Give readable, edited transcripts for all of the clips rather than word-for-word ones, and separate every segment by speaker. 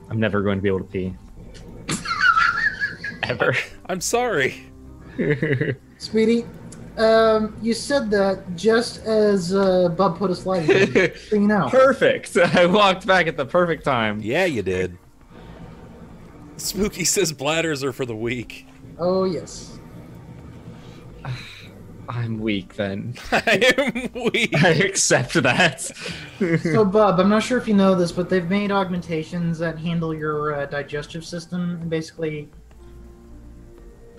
Speaker 1: I'm never going to be able to pee. Ever.
Speaker 2: I'm sorry.
Speaker 3: Speedy, you said that just as Bub put a slide in, so you know.
Speaker 1: Perfect. I walked back at the perfect time.
Speaker 2: Yeah, you did. Spooky says bladders are for the weak.
Speaker 3: Oh, yes.
Speaker 1: I'm weak then.
Speaker 2: I am weak.
Speaker 1: I accept that.
Speaker 3: So, Bub, I'm not sure if you know this, but they've made augmentations that handle your digestive system and basically...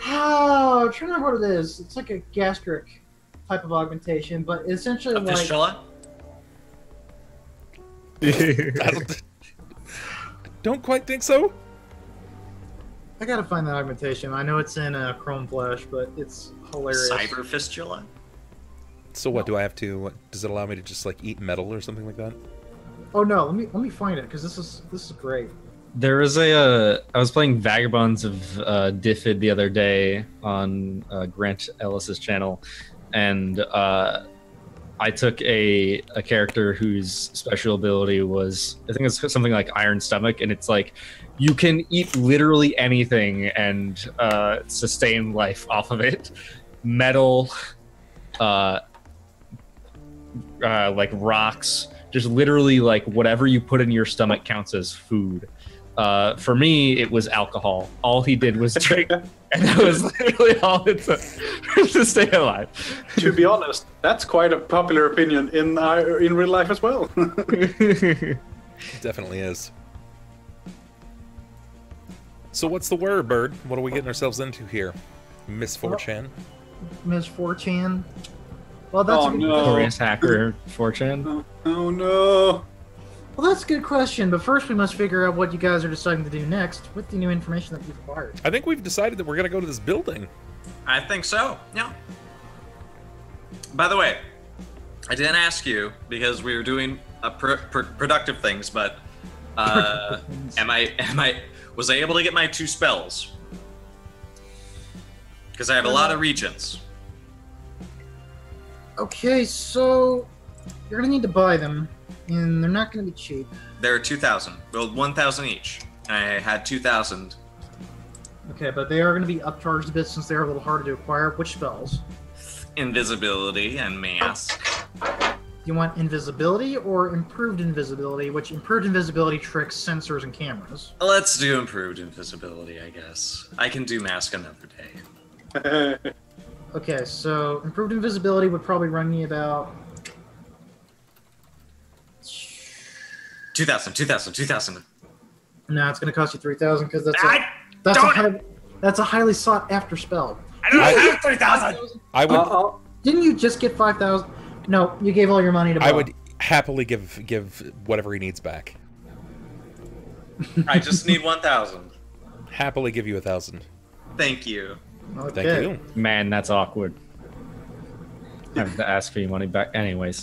Speaker 3: Oh, I'm trying to remember what it is. It's like a gastric type of augmentation, but essentially
Speaker 4: A fistula?
Speaker 2: I don't quite think so.
Speaker 3: I gotta find that augmentation. I know it's in Chrome Flash, but it's hilarious.
Speaker 4: Cyber fistula?
Speaker 2: So what do I have to? What, does it allow me to just like eat metal or something like that?
Speaker 3: Oh no, let me find it because this is great.
Speaker 1: There is I was playing Vagabonds of Diffid the other day on Grant Ellis's channel, and I took a character whose special ability was, I think it's something like Iron Stomach, and it's like you can eat literally anything and sustain life off of it. Metal, like rocks, just literally like whatever you put in your stomach counts as food. For me, it was alcohol. All he did was drink, and that was literally all it took to stay alive.
Speaker 5: To be honest, that's quite a popular opinion in real life as well.
Speaker 2: It definitely is. So what's the word, Bird? What are we getting ourselves into here? Miss 4chan?
Speaker 3: Ms. 4chan. Well, that's a good
Speaker 1: Notorious hacker 4chan.
Speaker 5: Oh no.
Speaker 3: Well, that's a good question, but first we must figure out what you guys are deciding to do next with the new information that you've acquired.
Speaker 2: I think we've decided that we're going to go to this building.
Speaker 4: I think so, yeah. By the way, I didn't ask you because we were doing productive things, but was I able to get my 2 spells? Because I have a lot of regents.
Speaker 3: Okay, so you're gonna need to buy them, and they're not gonna be cheap.
Speaker 4: They're 2,000. Well, 1,000 each. I had 2,000.
Speaker 3: Okay, but they are gonna be upcharged a bit since they are a little harder to acquire. Which spells?
Speaker 4: Invisibility and mask.
Speaker 3: You want invisibility or improved invisibility, which improved invisibility tricks sensors and cameras.
Speaker 4: Let's do improved invisibility, I guess. I can do mask another day.
Speaker 3: Okay, so improved invisibility would probably run you about
Speaker 4: 2,000.
Speaker 3: No, it's going to cost you 3,000 because that's a highly sought after spell.
Speaker 4: I don't have 3,000.
Speaker 2: I would.
Speaker 3: Didn't you just get 5,000? No, you gave all your money to Bob.
Speaker 2: I would happily give whatever he needs back.
Speaker 4: I just need 1,000.
Speaker 2: Happily give you 1,000.
Speaker 4: Thank you.
Speaker 3: Okay.
Speaker 2: Thank you.
Speaker 1: Man, that's awkward. I have to ask for your money back, anyways.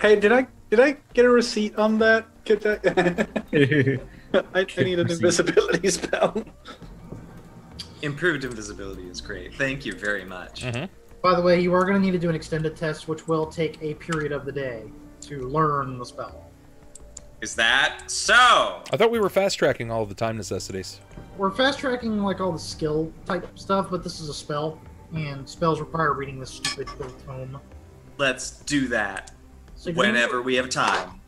Speaker 5: hey, did I get a receipt on that? I need an invisibility spell.
Speaker 4: Improved invisibility is great. Thank you very much.
Speaker 2: Mm-hmm.
Speaker 3: By the way, you are going to need to do an extended test, which will take a period of the day to learn the spell.
Speaker 4: Is that so?
Speaker 2: I thought we were fast tracking all of the time necessities.
Speaker 3: We're fast tracking like all the skill type stuff, but this is a spell, and spells require reading this stupid little tome.
Speaker 4: Let's do that.
Speaker 3: So
Speaker 4: Whenever we have time.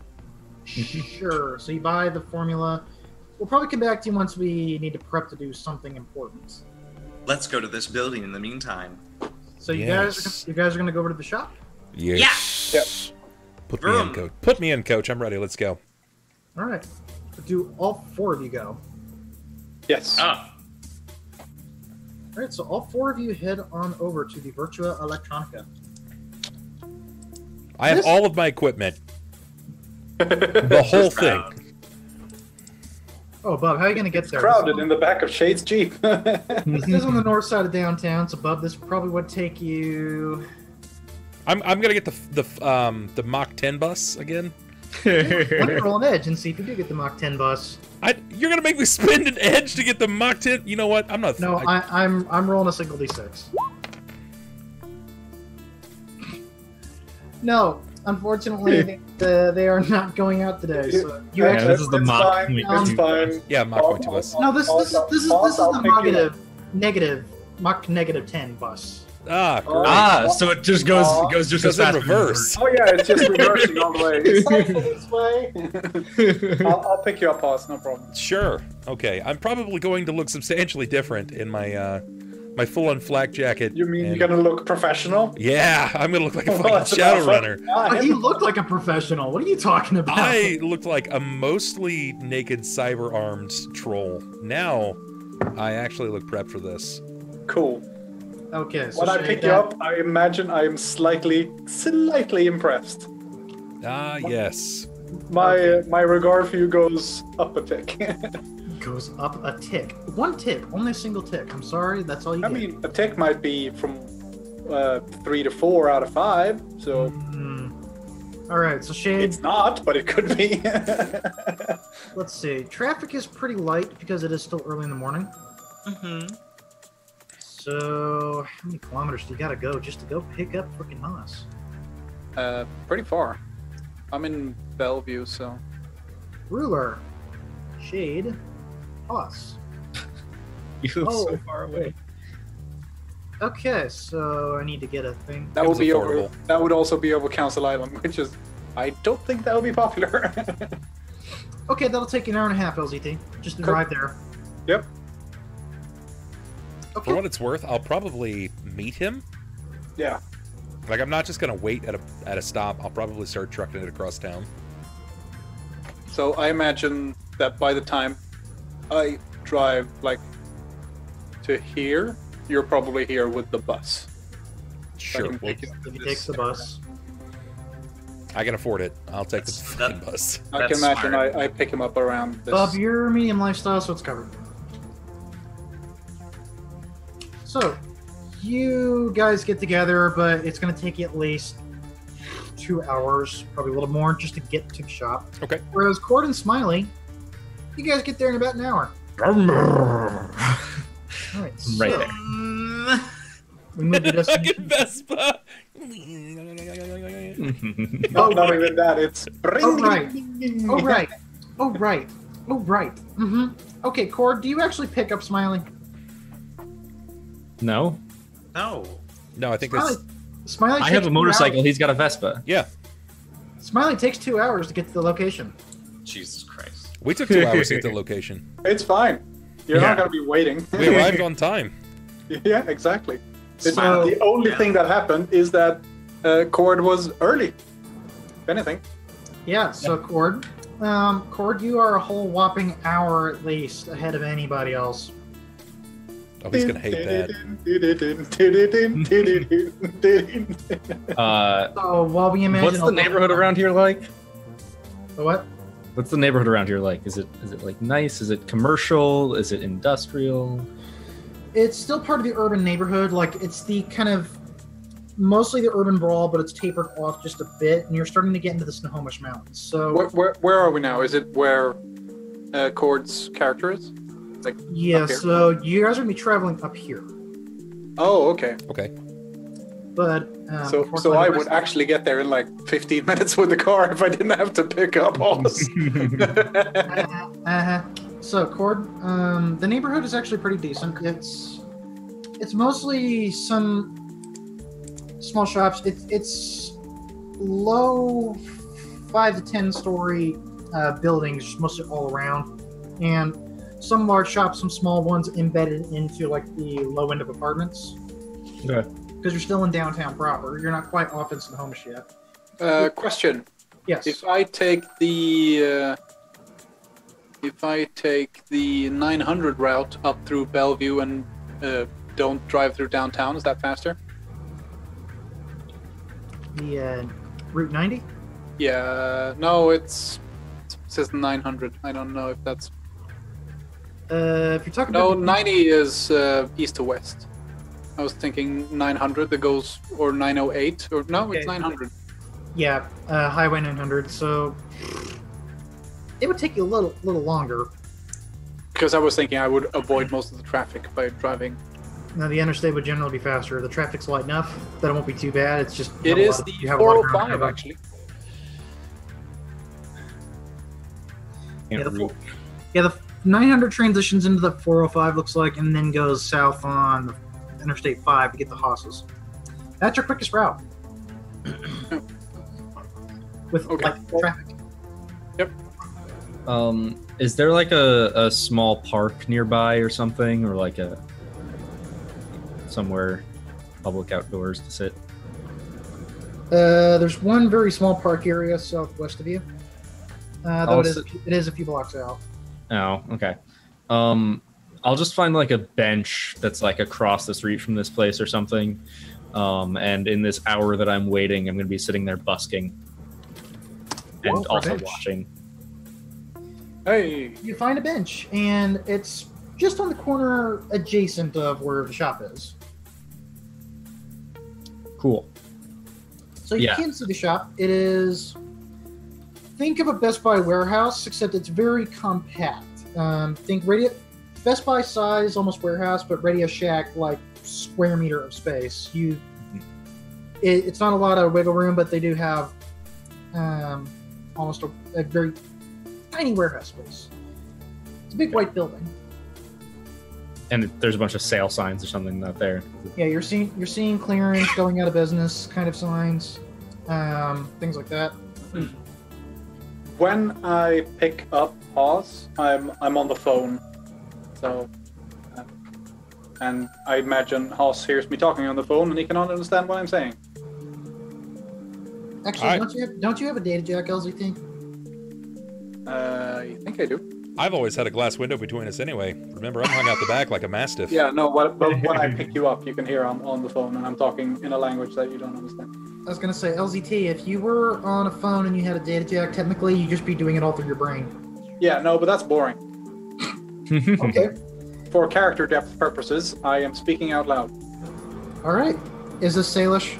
Speaker 3: Sure. So you buy the formula. We'll probably come back to you once we need to prep to do something important.
Speaker 4: Let's go to this building in the meantime.
Speaker 3: So you
Speaker 2: Yes.
Speaker 3: guys are going to go over to the shop?
Speaker 2: Yes.
Speaker 5: Yep.
Speaker 2: Put me in, coach. Put me in, coach. I'm ready. Let's go.
Speaker 3: All right. Do all 4 of you go?
Speaker 5: Yes.
Speaker 4: Ah.
Speaker 3: All right. So all 4 of you head on over to the Virtua Electronica.
Speaker 2: I have all of my equipment. The whole thing.
Speaker 3: Oh, Bob, how are you going to get there?
Speaker 5: Crowded in the back of Shade's Jeep.
Speaker 3: This is on the north side of downtown, so Bob, this probably would take you...
Speaker 2: I'm gonna get the Mach 10 bus again.
Speaker 3: Why don't you roll an edge and see if you do get the Mach 10 bus?
Speaker 2: You're gonna make me spend an edge to get the Mach 10? You know what? I'm not.
Speaker 3: No, I'm rolling a single d6. No, Unfortunately, they are not going out today. So you
Speaker 1: Yeah,
Speaker 3: actually,
Speaker 1: this is the
Speaker 5: It's
Speaker 1: mock.
Speaker 5: fine,
Speaker 1: we
Speaker 5: it's
Speaker 1: do.
Speaker 5: fine.
Speaker 2: Yeah, Mach went to us.
Speaker 3: no, this is
Speaker 5: I'll
Speaker 3: the
Speaker 5: pick you up.
Speaker 3: negative Mach negative 10 bus.
Speaker 2: Ah, great.
Speaker 1: Ah, so it just goes just
Speaker 2: Goes
Speaker 1: as
Speaker 2: in
Speaker 1: fast.
Speaker 2: reverse.
Speaker 5: Oh yeah, it's just reversing all the way. It's cycle this way. I'll pick you up, Oz, no problem.
Speaker 2: Sure. Okay. I'm probably going to look substantially different in my my full-on flak jacket.
Speaker 5: You mean
Speaker 2: and-
Speaker 5: you're gonna look professional?
Speaker 2: Yeah, I'm gonna look like a
Speaker 5: Well,
Speaker 2: fucking
Speaker 5: that's about
Speaker 2: Shadowrunner.
Speaker 3: But you look like a professional. What are you talking about?
Speaker 2: I looked like a mostly naked cyber-armed troll. Now, I actually look prepped for this.
Speaker 5: Cool.
Speaker 3: Okay, so
Speaker 5: When I
Speaker 3: Shade,
Speaker 5: pick you up, I imagine I am slightly impressed.
Speaker 2: Ah, yes.
Speaker 5: My regard for you goes up a tick.
Speaker 3: goes up a tick. One tick, only a single tick. I'm sorry, that's all you
Speaker 5: I
Speaker 3: get.
Speaker 5: mean, a tick might be from 3 to 4 out of 5, so
Speaker 3: All right, so Shade,
Speaker 5: it's not, but it could be.
Speaker 3: let's see. Traffic is pretty light because it is still early in the morning.
Speaker 4: Mm-hmm.
Speaker 3: So, how many kilometers do you gotta go just to go pick up freaking Moss?
Speaker 5: Pretty far. I'm in Bellevue, so.
Speaker 3: Ruler, Shade, Plus.
Speaker 1: You live
Speaker 3: Oh.
Speaker 1: so far away.
Speaker 3: Okay, so I need to get a thing.
Speaker 5: That
Speaker 2: It
Speaker 5: would
Speaker 2: was
Speaker 5: be over.
Speaker 2: affordable.
Speaker 5: That would also be over Council Island, which is. I don't think that would be popular.
Speaker 3: Okay, that'll take you an hour and a half, LZT, just to
Speaker 5: Cool.
Speaker 3: drive there.
Speaker 5: Yep.
Speaker 2: For
Speaker 3: Okay.
Speaker 2: what it's worth, I'll probably meet him.
Speaker 5: Yeah.
Speaker 2: Like, I'm not just gonna wait at a stop. I'll probably start trucking it across town.
Speaker 5: So I imagine that by the time I drive like to here, you're probably here with the bus.
Speaker 2: Sure,
Speaker 5: can
Speaker 2: well,
Speaker 5: take it.
Speaker 3: If he takes the bus.
Speaker 2: I can afford it. I'll take the
Speaker 4: That's-
Speaker 2: fucking
Speaker 4: that-
Speaker 2: bus.
Speaker 5: I
Speaker 4: That's
Speaker 5: can imagine
Speaker 4: smart.
Speaker 5: I pick him up around this.
Speaker 3: Bob, you're medium lifestyle, so it's covered. So, you guys get together, but it's going to take you at least 2 hours, probably a little more, just to get to the shop.
Speaker 2: Okay.
Speaker 3: Whereas Chord and Smiley, you guys get there in about an hour.
Speaker 1: right
Speaker 3: All right, so
Speaker 1: there.
Speaker 3: we moved to destination.
Speaker 2: Fucking Vespa.
Speaker 5: Not even that. It's.
Speaker 3: Oh right. Oh right. Oh right. Oh right. Mm-hmm. Okay, Chord, do you actually pick up Smiley?
Speaker 1: No,
Speaker 4: No.
Speaker 2: No, I think
Speaker 3: Smiley.
Speaker 2: that's
Speaker 3: Smiley.
Speaker 1: I
Speaker 3: takes
Speaker 1: have a
Speaker 3: 2
Speaker 1: motorcycle.
Speaker 3: hours.
Speaker 1: He's got a Vespa.
Speaker 2: yeah.
Speaker 3: Smiley takes 2 hours to get to the location.
Speaker 4: Jesus Christ.
Speaker 2: We took 2 hours to get to the location.
Speaker 5: It's fine. You're
Speaker 1: Yeah.
Speaker 5: not gonna be waiting.
Speaker 2: We arrived on time.
Speaker 5: Yeah, exactly. It's
Speaker 3: So-
Speaker 5: the only
Speaker 4: Yeah.
Speaker 5: thing that happened is that Chord was early. If anything.
Speaker 3: Yeah. So Chord, Chord, you are a whole whopping hour at least ahead of anybody else.
Speaker 2: Oh, he's gonna hate that.
Speaker 3: So while we imagine,
Speaker 1: What's the neighborhood around here like?
Speaker 3: The what?
Speaker 1: What's the neighborhood around here like? Is it like nice? Is it commercial? Is it industrial?
Speaker 3: It's still part of the urban neighborhood. Like it's the kind of mostly the urban brawl, but it's tapered off just a bit, and you're starting to get into the Snohomish Mountains. So
Speaker 5: Where are we now? Is it where Chord's character is? Like
Speaker 3: yeah,
Speaker 5: up here?
Speaker 3: so you guys are gonna be traveling up here,
Speaker 5: Oh, okay.
Speaker 2: Okay.
Speaker 3: but
Speaker 5: So
Speaker 3: unfortunately,
Speaker 5: I
Speaker 3: the
Speaker 5: would
Speaker 3: rest-
Speaker 5: actually get there in like 15 minutes with the car if I didn't have to pick up Oz.
Speaker 3: Uh-huh. So, Chord, the neighborhood is actually pretty decent. It's mostly some small shops. It's low 5 to 10 story buildings, just mostly all around, and some large shops, some small ones embedded into like the low end of apartments.
Speaker 1: Okay.
Speaker 3: Because you're still in downtown proper. You're not quite off in Snohomish yet.
Speaker 5: Question:
Speaker 3: Yes.
Speaker 5: If I take the 900 route up through Bellevue and don't drive through downtown, is that faster?
Speaker 3: The Route 90.
Speaker 5: Yeah. No, it says 900. I don't know if that's.
Speaker 3: If you're talking
Speaker 5: No,
Speaker 3: about
Speaker 5: 90 is east to west. I was thinking 900 that goes, or 908, or no, it's
Speaker 3: Okay.
Speaker 5: 900.
Speaker 3: Yeah, Highway 900. So it would take you a little longer.
Speaker 5: Because I was thinking I would avoid most of the traffic by driving.
Speaker 3: Now the interstate would generally be faster. The traffic's light enough that it won't be too bad. It's just
Speaker 5: It is the
Speaker 3: you have a lot of ground
Speaker 5: 405
Speaker 3: cover.
Speaker 5: actually.
Speaker 1: Can't read.
Speaker 3: The 900 transitions into the 405 looks like, and then goes south on Interstate 5 to get the hosses. That's your quickest route. With traffic.
Speaker 5: Yep.
Speaker 1: Is there like a small park nearby or something, or like somewhere public outdoors to sit?
Speaker 3: There's one very small park area southwest of you. Though it is a few blocks out.
Speaker 1: Oh, okay. I'll just find like a bench that's like across the street from this place or something. And in this hour that I'm waiting, I'm going to be sitting there busking and also watching.
Speaker 5: Hey!
Speaker 3: You find a bench, and it's just on the corner adjacent of where the shop is.
Speaker 1: Cool.
Speaker 3: So you can see the shop. It is... Think of a Best Buy warehouse, except it's very compact. Think Best Buy size, almost warehouse, but Radio Shack, like square meter of space. It's not a lot of wiggle room, but they do have almost a very tiny warehouse space. It's a big white building.
Speaker 1: And there's a bunch of sale signs or something out there.
Speaker 3: Yeah, you're seeing clearance, going out of business kind of signs, things like that.
Speaker 5: When I pick up Oz, I'm on the phone, so and I imagine Haas hears me talking on the phone and he cannot understand what I'm saying.
Speaker 3: Actually, don't you have a data jack, LZT?
Speaker 5: I think I do.
Speaker 2: I've always had a glass window between us anyway. Remember, I'm hung out the back like a mastiff.
Speaker 5: Yeah, no, but when I pick you up, you can hear I'm on the phone and I'm talking in a language that you don't understand.
Speaker 3: I was going to say, LZT, if you were on a phone and you had a data jack, technically you'd just be doing it all through your brain.
Speaker 5: Yeah, no, but that's boring.
Speaker 3: Okay.
Speaker 5: For character depth purposes, I am speaking out loud.
Speaker 3: All right. Is this Salish?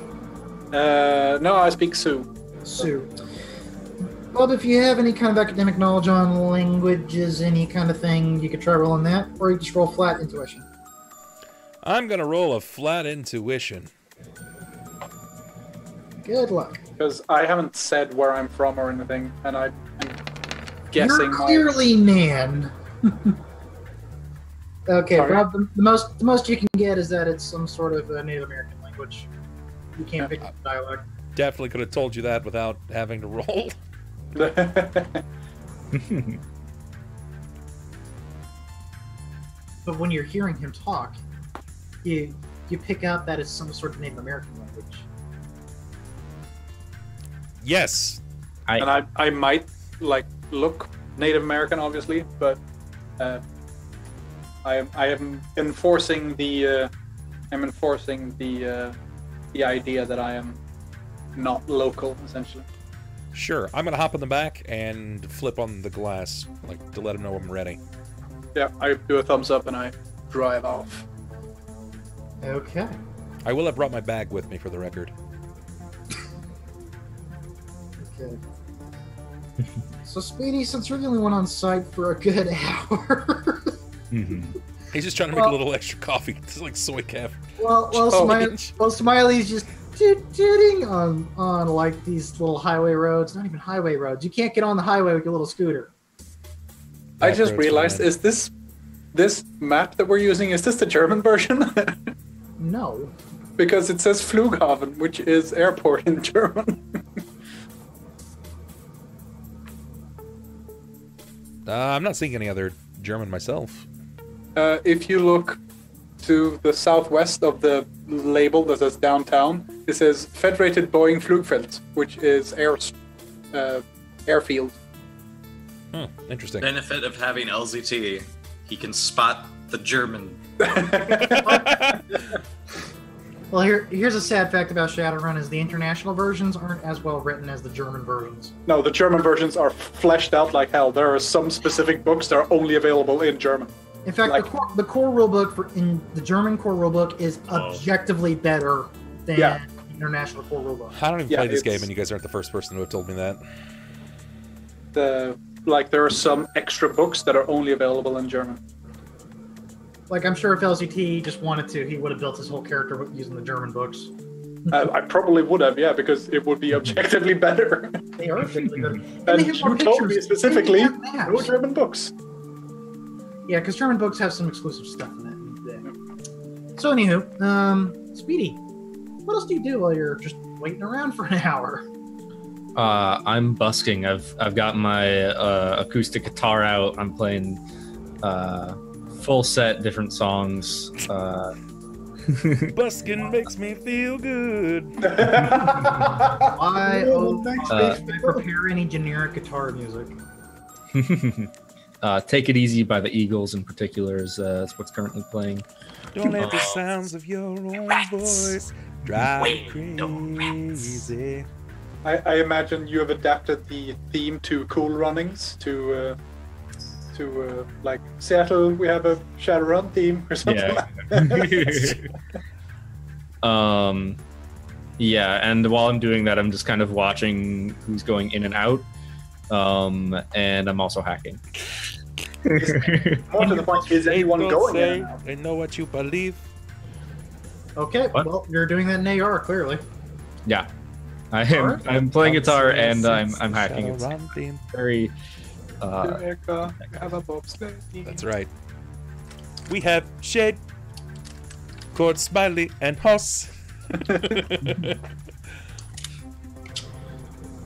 Speaker 5: No, I speak Sioux.
Speaker 3: Sioux. Bob, if you have any kind of academic knowledge on languages, any kind of thing, you could try rolling that, or you just roll flat intuition.
Speaker 2: I'm going to roll a flat intuition.
Speaker 3: Good luck.
Speaker 5: Because I haven't said where I'm from or anything, and I'm guessing.
Speaker 3: You're clearly man. Okay,
Speaker 5: Sorry?
Speaker 3: Rob. The most you can get is that it's some sort of a Native American language. You can't pick up the dialect.
Speaker 2: Definitely could have told you that without having to roll.
Speaker 3: But when you're hearing him talk, you pick out that it's some sort of Native American language.
Speaker 2: Yes.
Speaker 5: And I might look Native American, obviously, but I am enforcing the idea that I am not local, essentially.
Speaker 2: Sure. I'm going to hop in the back and flip on the glass, to let him know I'm ready.
Speaker 5: Yeah, I do a thumbs up and I drive off.
Speaker 3: Okay.
Speaker 2: I will have brought my bag with me, for the record.
Speaker 3: Okay. So, Speedy, since you're the only one on site for a good hour...
Speaker 2: He's just trying to make a little extra coffee. It's like soy calf.
Speaker 3: Well, Smiley's just tooting on like these little highway roads. Not even highway roads. You can't get on the highway with your little scooter.
Speaker 5: I just realized, is this map that we're using, is this the German version?
Speaker 3: No.
Speaker 5: Because it says Flughafen, which is airport in German.
Speaker 2: I'm not seeing any other German myself.
Speaker 5: If you look to the southwest of the label that says downtown, it says Federated Boeing Flugfeld, which is airfield.
Speaker 2: Interesting.
Speaker 4: Benefit of having LZT, he can spot the German.
Speaker 3: Well, here's a sad fact about Shadowrun: is the international versions aren't as well written as the German versions.
Speaker 5: No, the German versions are fleshed out like hell. There are some specific books that are only available in German.
Speaker 3: In fact, the core rulebook in the German core rulebook is objectively better than the international core rulebook.
Speaker 2: I don't even play this game, and you guys aren't the first person to have told me that.
Speaker 5: There are some extra books that are only available in German.
Speaker 3: Like, I'm sure if LCT just wanted to, he would have built his whole character using the German books.
Speaker 5: I probably would have, yeah, because it would be objectively better.
Speaker 3: They are objectively better.
Speaker 5: And
Speaker 3: they have more
Speaker 5: you told me
Speaker 3: pictures.
Speaker 5: specifically,
Speaker 3: And they have
Speaker 5: no
Speaker 3: maps.
Speaker 5: German books.
Speaker 3: Yeah, because German books have some exclusive stuff in it. So anywho, Speedy, what else do you do while you're just waiting around for an hour?
Speaker 1: I'm busking. I've got my acoustic guitar out. I'm playing full set, different songs.
Speaker 2: Busking makes me feel good.
Speaker 3: Why
Speaker 5: Makes me
Speaker 3: I prepare any generic guitar music?
Speaker 1: Take It Easy by the Eagles in particular is that's what's currently playing.
Speaker 2: Don't let the sounds of your own voice drive you crazy.
Speaker 5: I imagine you have adapted the theme to Cool Runnings to like Seattle. We have a Shadowrun theme or something.
Speaker 1: Yeah.
Speaker 5: Like that.
Speaker 1: Yeah, and while I'm doing that, I'm just kind of watching who's going in and out, and I'm also hacking.
Speaker 5: More to the point, is anyone
Speaker 2: People
Speaker 5: going
Speaker 2: say
Speaker 5: in?
Speaker 2: they know what you believe.
Speaker 3: Okay,
Speaker 1: What?
Speaker 3: well, you're doing that in AR, clearly.
Speaker 1: Yeah,
Speaker 3: Alright.
Speaker 1: I'm playing guitar and I'm hacking. It's
Speaker 2: Shadowrun theme.
Speaker 1: very
Speaker 5: America, have a bobsleigh team.
Speaker 2: That's right. We have Shade, Chord, Smiley, and Hoss.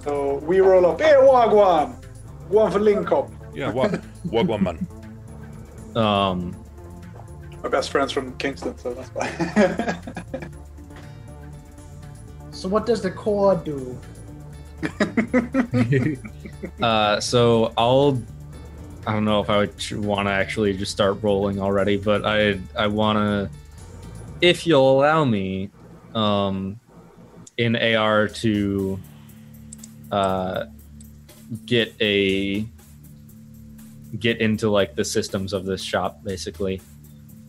Speaker 5: So we roll up. Hey, Wagwan! One for Link Up.
Speaker 2: Yeah, Wagwan man.
Speaker 5: My best friend's from Kingston, so that's why.
Speaker 3: So what does the Chord do?
Speaker 1: So I don't know if I would want to actually just start rolling already, but I want to, if you'll allow me, in AR to get into like the systems of this shop, basically,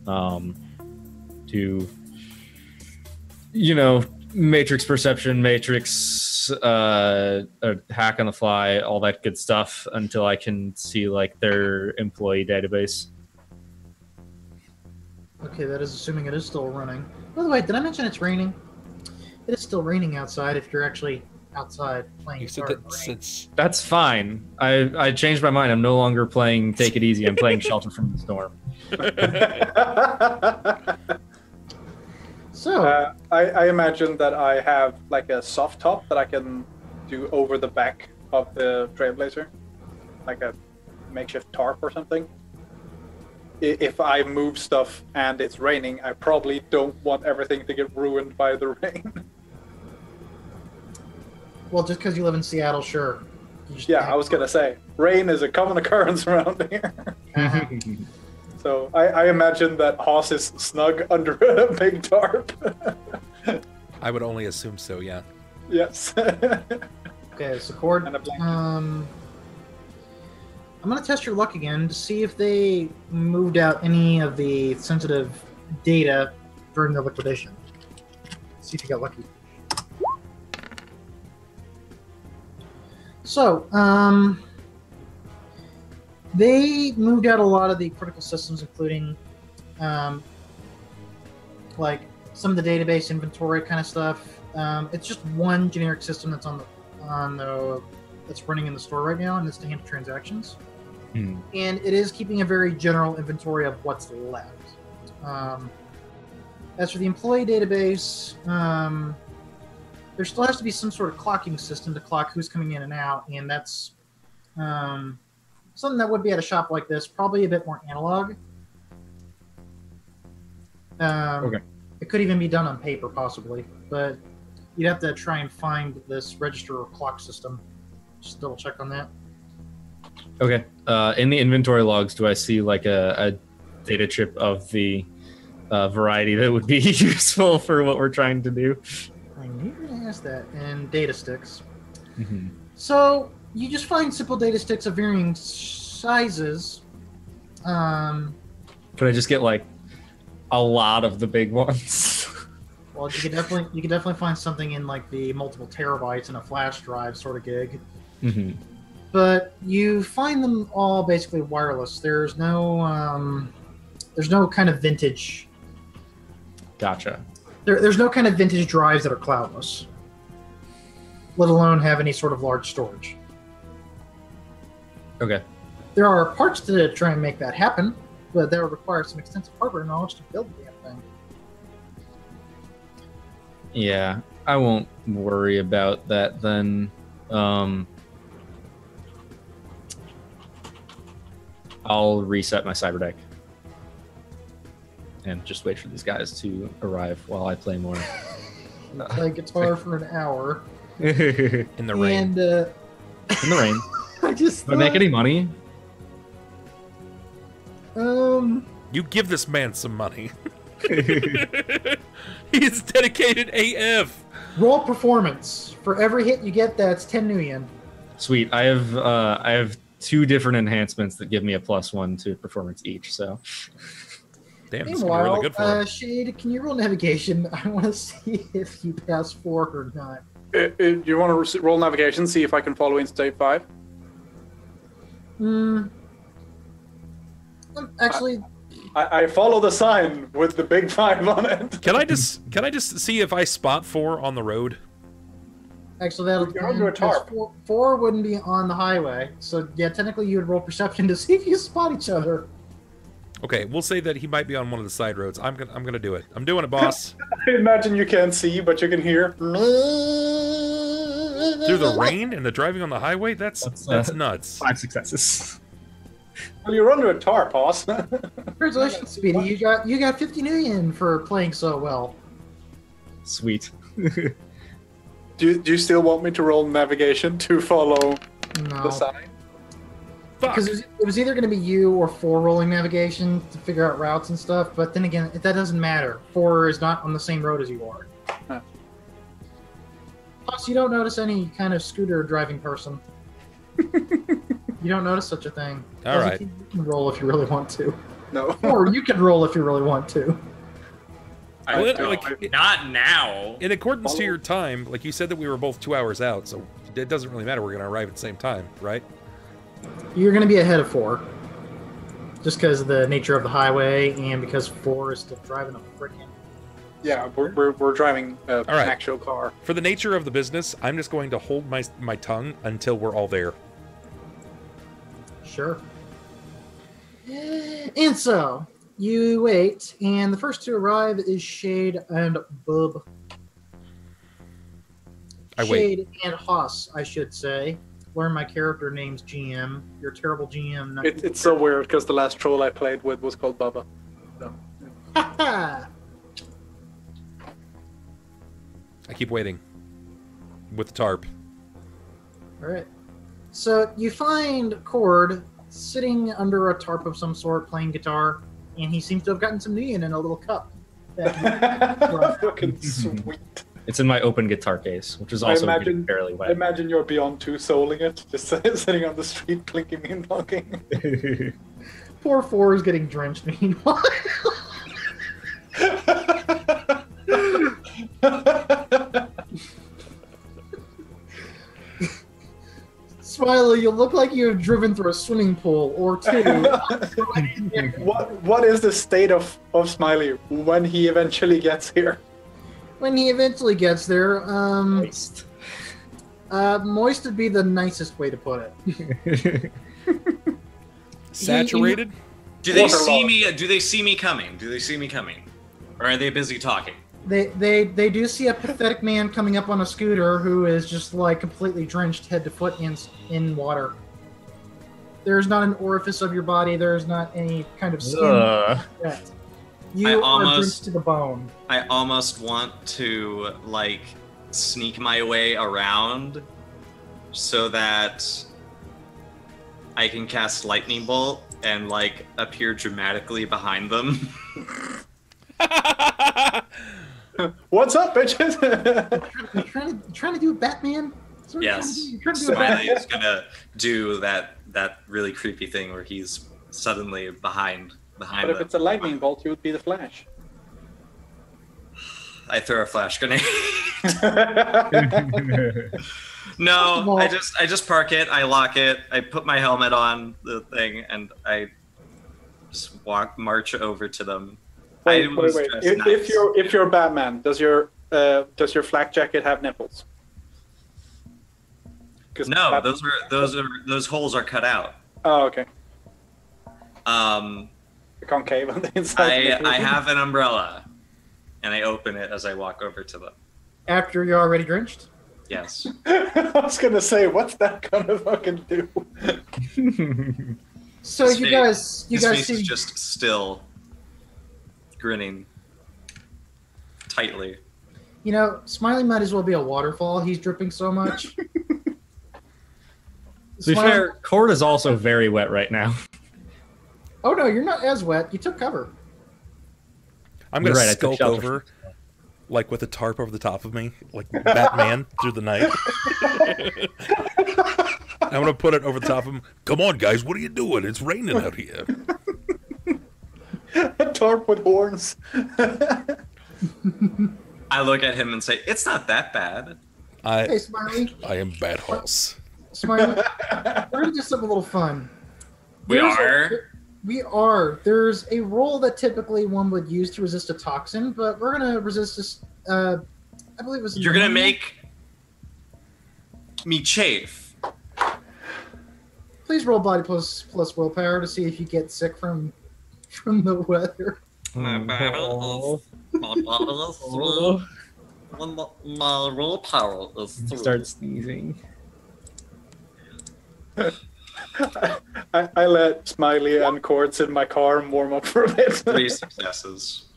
Speaker 1: to matrix perception, matrix hack on the fly, all that good stuff until I can see like their employee database.
Speaker 3: Okay, that is assuming it is still running. By the way, did I mention it's raining? It is still raining outside if you're actually outside playing
Speaker 2: You said
Speaker 3: guitar in
Speaker 2: that
Speaker 3: the rain.
Speaker 2: since
Speaker 1: That's fine. I changed my mind. I'm no longer playing Take It Easy. I'm playing Shelter from the Storm.
Speaker 3: So,
Speaker 5: I imagine that I have like a soft top that I can do over the back of the Trailblazer, like a makeshift tarp or something. If I move stuff and it's raining, I probably don't want everything to get ruined by the rain.
Speaker 3: well, just because you live in Seattle, sure. You just
Speaker 5: Yeah, I was gonna say, rain is a common occurrence around here.
Speaker 3: Uh-huh.
Speaker 5: So I imagine that Hoss is snug under a big tarp.
Speaker 2: I would only assume so, yeah.
Speaker 5: Yes.
Speaker 3: Okay, so Chord,
Speaker 5: And a blanket.
Speaker 3: I'm gonna test your luck again to see if they moved out any of the sensitive data during the liquidation. See if you got lucky. So, they moved out a lot of the critical systems, including like some of the database inventory kind of stuff. It's just one generic system that's that's running in the store right now, and it's to handle transactions. And it is keeping a very general inventory of what's left. As for the employee database, there still has to be some sort of clocking system to clock who's coming in and out, and that's something that would be at a shop like this, probably a bit more analog.
Speaker 1: Okay.
Speaker 3: It could even be done on paper, possibly, but you'd have to try and find this register or clock system. Just double check on that.
Speaker 1: Okay. In the inventory logs, do I see like a data chip of the variety that would be useful for what we're trying to do?
Speaker 3: I knew you were going to ask that. And data sticks.
Speaker 1: Mm-hmm.
Speaker 3: So you just find simple data sticks of varying sizes.
Speaker 1: Could I just get like a lot of the big ones?
Speaker 3: Well, you could definitely find something in like the multiple terabytes in a flash drive sort of gig.
Speaker 1: Mm-hmm.
Speaker 3: But you find them all basically wireless. There's no kind of vintage.
Speaker 1: Gotcha.
Speaker 3: There's no kind of vintage drives that are cloudless, let alone have any sort of large storage.
Speaker 1: Okay.
Speaker 3: There are parts to try and make that happen, but that would require some extensive hardware knowledge to build the damn thing.
Speaker 1: Yeah, I won't worry about that then. I'll reset my cyber deck and just wait for these guys to arrive while I play more.
Speaker 3: Play guitar for an hour.
Speaker 2: In the rain.
Speaker 3: And,
Speaker 1: In the rain.
Speaker 3: I just
Speaker 1: Do I make any money?
Speaker 2: You give this man some money. He's dedicated AF.
Speaker 3: Roll performance. For every hit you get, that's 10 new yen.
Speaker 1: Sweet. I have 2 different enhancements that give me a +1 to performance each. So.
Speaker 2: Damn, this is
Speaker 3: Meanwhile,
Speaker 2: really good for him.
Speaker 3: Shade, can you roll navigation? I want to see if you pass 4 or not.
Speaker 5: You want to roll navigation, see if I can follow in state 5?
Speaker 3: Actually,
Speaker 5: I follow the sign with the big 5 on it.
Speaker 2: Can I just see if I spot 4 on the road?
Speaker 3: that'll
Speaker 5: You're under a tarp.
Speaker 3: 4 wouldn't be on the highway. So yeah, technically you would roll perception to see if you spot each other.
Speaker 2: Okay, we'll say that he might be on one of the side roads. I'm gonna do it. I'm doing it, boss.
Speaker 5: I imagine you can't see, but you can hear.
Speaker 2: Through the rain and the driving on the highway? That's nuts.
Speaker 1: 5 successes.
Speaker 5: Well, you're under a tarp, boss.
Speaker 3: Congratulations, Speedy. You got 50 million for playing so well.
Speaker 1: Sweet.
Speaker 5: Do you still want me to roll navigation to follow
Speaker 3: No.
Speaker 5: the sign?
Speaker 2: Fuck.
Speaker 3: Because it was either going to be you or 4 rolling navigation to figure out routes and stuff, but then again, that doesn't matter. 4 is not on the same road as you are.
Speaker 5: Huh.
Speaker 3: Plus, you don't notice any kind of scooter driving person. You don't notice such a thing.
Speaker 2: All right.
Speaker 3: You can roll if you really want to.
Speaker 5: No.
Speaker 3: Or you can roll if you really want to.
Speaker 4: Not now.
Speaker 2: In accordance to your time, like you said that we were both 2 hours out, so it doesn't really matter. We're gonna arrive at the same time, right?
Speaker 3: You're going to be ahead of 4. Just because of the nature of the highway and because 4 is still driving a freaking...
Speaker 5: Yeah, we're driving an
Speaker 2: right.
Speaker 5: actual car.
Speaker 2: For the nature of the business, I'm just going to hold my tongue until we're all there.
Speaker 3: Sure. And so, you wait, and the first to arrive is Shade and Bub. Shade and Haas, I should say. Learn my character name's GM. You're a terrible GM. Not
Speaker 5: It's so weird because the last troll I played with was called Bubba. So.
Speaker 2: I keep waiting. With the tarp.
Speaker 3: Alright. So you find Chord sitting under a tarp of some sort playing guitar, and he seems to have gotten some Neon in a little cup.
Speaker 5: Fucking sweet.
Speaker 1: It's in my open guitar case, which is also getting fairly
Speaker 5: I
Speaker 1: wet.
Speaker 5: imagine you're beyond 2 souling it, just sitting on the street clinking and knocking.
Speaker 3: Poor 4 is getting drenched meanwhile. Smiley, you look like you have driven through a swimming pool or 2.
Speaker 5: What is the state of Smiley when he eventually gets here?
Speaker 3: When he eventually gets there,
Speaker 1: Moist.
Speaker 3: moist would be the nicest way to put it.
Speaker 2: Saturated?
Speaker 4: Do they see me? Do they see me coming? Do they see me coming? Or are they busy talking?
Speaker 3: They do see a pathetic man coming up on a scooter who is just like completely drenched head to foot in water. There's not an orifice of your body. There's not any kind of skin. You are drenched to the bone.
Speaker 4: I almost want to like sneak my way around so that I can cast Lightning Bolt and like appear dramatically behind them.
Speaker 5: What's up, bitches?
Speaker 3: You trying to do Batman?
Speaker 4: Yes.
Speaker 3: You're trying to do
Speaker 4: Smiley is gonna do that really creepy thing where he's suddenly behind
Speaker 5: But
Speaker 4: them.
Speaker 5: if it's a lightning bolt, you would be the Flash.
Speaker 4: I throw a flash grenade. No, I just park it, I lock it, I put my helmet on the thing, and I just march over to them.
Speaker 5: Wait. If you're Batman, does your flak jacket have nipples?
Speaker 4: No, those holes are cut out.
Speaker 5: Oh, okay.
Speaker 4: The
Speaker 5: concave on the inside.
Speaker 4: I have an umbrella, and I open it as I walk over to them.
Speaker 3: After you're already drenched?
Speaker 4: Yes.
Speaker 5: I was gonna say, what's that gonna fucking do?
Speaker 3: So you guys
Speaker 4: face
Speaker 3: see
Speaker 4: is just still grinning tightly.
Speaker 3: You know, Smiley might as well be a waterfall. He's dripping so much.
Speaker 1: To be fair, Chord is also very wet right now.
Speaker 3: Oh no, you're not as wet. You took cover.
Speaker 2: I'm gonna skulk over, like with a tarp over the top of me, like Batman through the night. I'm gonna put it over the top of him. Come on, guys, what are you doing? It's raining out here.
Speaker 5: A tarp with horns.
Speaker 4: I look at him and say, "It's not that bad."
Speaker 3: Hey, Smiley.
Speaker 2: I am Bad Horse.
Speaker 3: Smiley, we're gonna do something a little fun.
Speaker 4: We
Speaker 3: are. There's a roll that typically one would use to resist a toxin, but we're gonna resist this. I believe it was.
Speaker 4: You're gonna make me chafe.
Speaker 3: Please roll body plus willpower to see if you get sick from the weather.
Speaker 4: My willpower is 3.
Speaker 1: Start sneezing.
Speaker 5: I let Smiley and Chord sit in my car and warm up for a bit.
Speaker 4: 3 successes.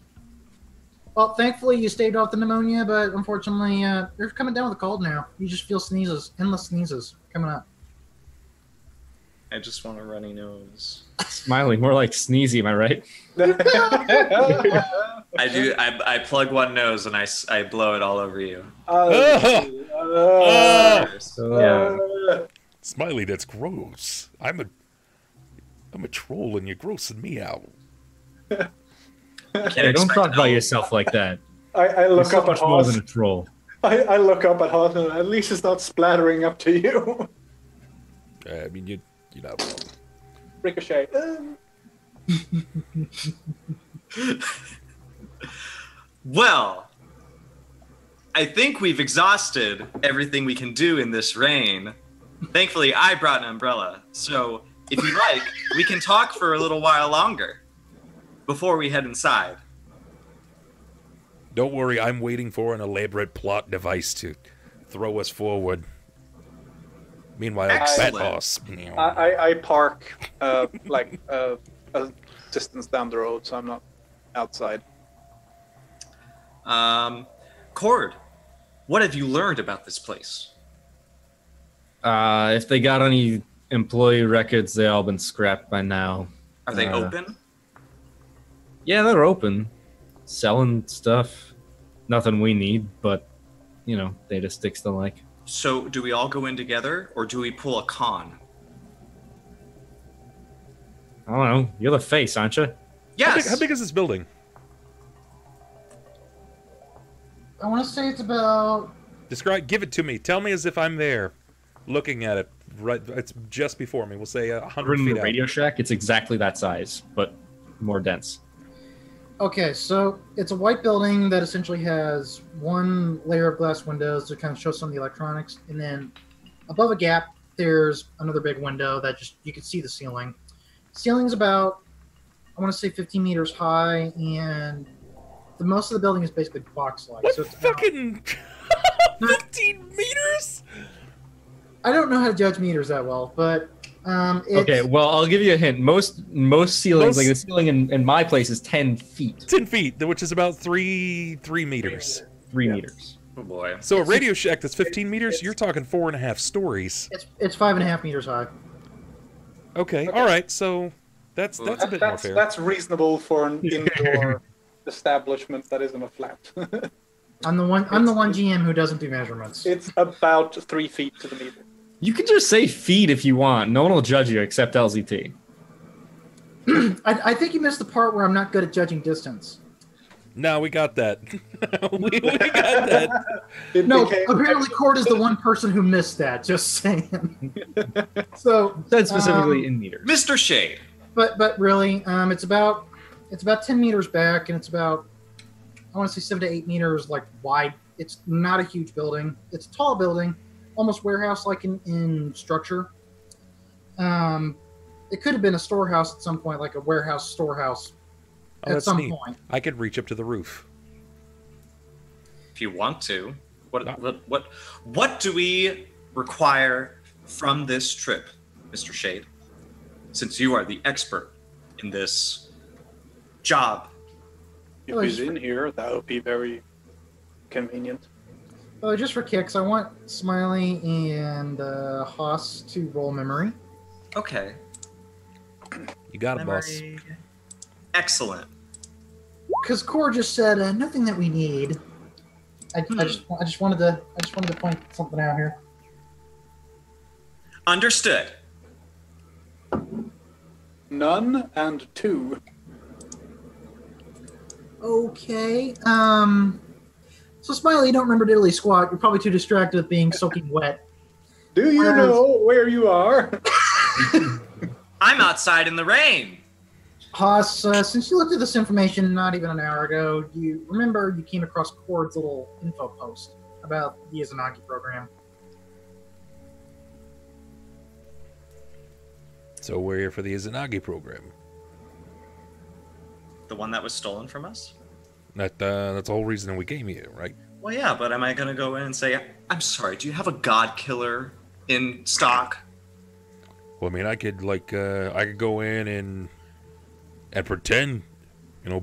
Speaker 3: Well, thankfully you staved off the pneumonia, but unfortunately you're coming down with a cold now. You just feel sneezes, endless sneezes coming up.
Speaker 4: I just want a runny nose.
Speaker 1: Smiley, more like sneezy, am I right?
Speaker 4: I do. I plug one nose and I blow it all over you.
Speaker 2: Smiley, that's gross. I'm a troll and you're grossing me out.
Speaker 1: Hey, don't talk about yourself like that.
Speaker 5: I look up at
Speaker 1: more
Speaker 5: Haas.
Speaker 1: than a troll.
Speaker 5: I look up at Haas and at least it's not splattering up to you.
Speaker 2: I mean, you're not wrong.
Speaker 5: Ricochet.
Speaker 4: Well, I think we've exhausted everything we can do in this rain. Thankfully, I brought an umbrella, so if you like, we can talk for a little while longer before we head inside.
Speaker 2: Don't worry, I'm waiting for an elaborate plot device to throw us forward. Meanwhile, Bat Boss.
Speaker 5: I park like a distance down the road, so I'm not outside.
Speaker 4: Chord, what have you learned about this place?
Speaker 1: If they got any employee records, they all been scrapped by now.
Speaker 4: Are they open?
Speaker 1: Yeah, they're open. Selling stuff. Nothing we need, but, you know, data sticks the like.
Speaker 4: So, do we all go in together, or do we pull a con?
Speaker 1: I don't know. You're the face, aren't you?
Speaker 4: Yes!
Speaker 2: How big is this building?
Speaker 3: I want to say it's about...
Speaker 2: Give it to me. Tell me as if I'm there, looking at it. Right, it's just before me. We'll say 100 feet out.
Speaker 1: Radio Shack, it's exactly that size, but more dense.
Speaker 3: Okay, so it's a white building that essentially has one layer of glass windows to kind of show some of the electronics, and then above a gap, there's another big window that just you can see the ceiling. Ceiling's about, I want to say 15 meters high, and the most of the building is basically box-like.
Speaker 2: What
Speaker 3: so it's
Speaker 2: fucking 15 meters?
Speaker 3: I don't know how to judge meters that well, but it's...
Speaker 1: Okay, well, I'll give you a hint. Most ceilings, like the ceiling in my place, is 10 feet.
Speaker 2: 10 feet, which is about 3 meters.
Speaker 1: 3 meters.
Speaker 4: Oh boy.
Speaker 2: So a Radio Shack that's 15 meters, you're talking 4.5 stories.
Speaker 3: It's 5.5 meters high.
Speaker 2: Okay, all right. So that's a bit more fair.
Speaker 5: That's reasonable for an indoor establishment that isn't a flat.
Speaker 3: I'm the one GM who doesn't do measurements.
Speaker 5: It's about 3 feet to the meter.
Speaker 1: You can just say feet if you want. No one will judge you except LZT.
Speaker 3: I think you missed the part where I'm not good at judging distance.
Speaker 2: No, we got that. we got that.
Speaker 3: No, apparently Chord is the one person who missed that. Just saying. So
Speaker 1: Said specifically in meters.
Speaker 4: Mr. Shade.
Speaker 3: But really, it's about It's about 10 meters back, and it's about, I want to say 7 to 8 meters like wide. It's not a huge building. It's a tall building, almost warehouse-like in structure. It could have been a storehouse at some point, like a warehouse storehouse at some point.
Speaker 2: I could reach up to the roof.
Speaker 4: If you want to. What do we require from this trip, Mr. Shade? Since you are the expert in this job.
Speaker 5: If he's in here, that would be very convenient.
Speaker 3: Just for kicks, I want Smiley and Haas to roll memory.
Speaker 4: Okay.
Speaker 2: You got it, boss.
Speaker 4: Excellent.
Speaker 3: Because Chord just said nothing that we need. I just wanted to point something out here.
Speaker 4: Understood.
Speaker 5: None and 2.
Speaker 3: Okay. So Smiley, you don't remember diddly squat. You're probably too distracted with being soaking wet.
Speaker 5: Do you know where you are?
Speaker 4: I'm outside in the rain.
Speaker 3: Haas, since you looked at this information not even an hour ago, you remember you came across Chord's little info post about the Izanagi program.
Speaker 2: So we're here for the Izanagi program.
Speaker 4: The one that was stolen from us?
Speaker 2: That's the whole reason we came here, right?
Speaker 4: Well, yeah, but am I going to go in and say, I'm sorry, do you have a god killer in stock?
Speaker 2: Well, I mean, I could go in and pretend,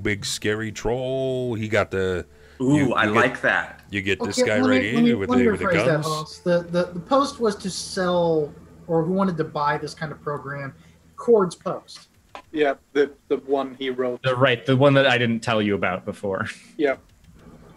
Speaker 2: big scary troll. He got the.
Speaker 4: I like that.
Speaker 2: You get this guy right here with the guns.
Speaker 3: The post was to sell, or who wanted to buy this kind of program. Chord's post.
Speaker 5: Yeah, the one he wrote.
Speaker 1: The one that I didn't tell you about before.
Speaker 5: Yeah.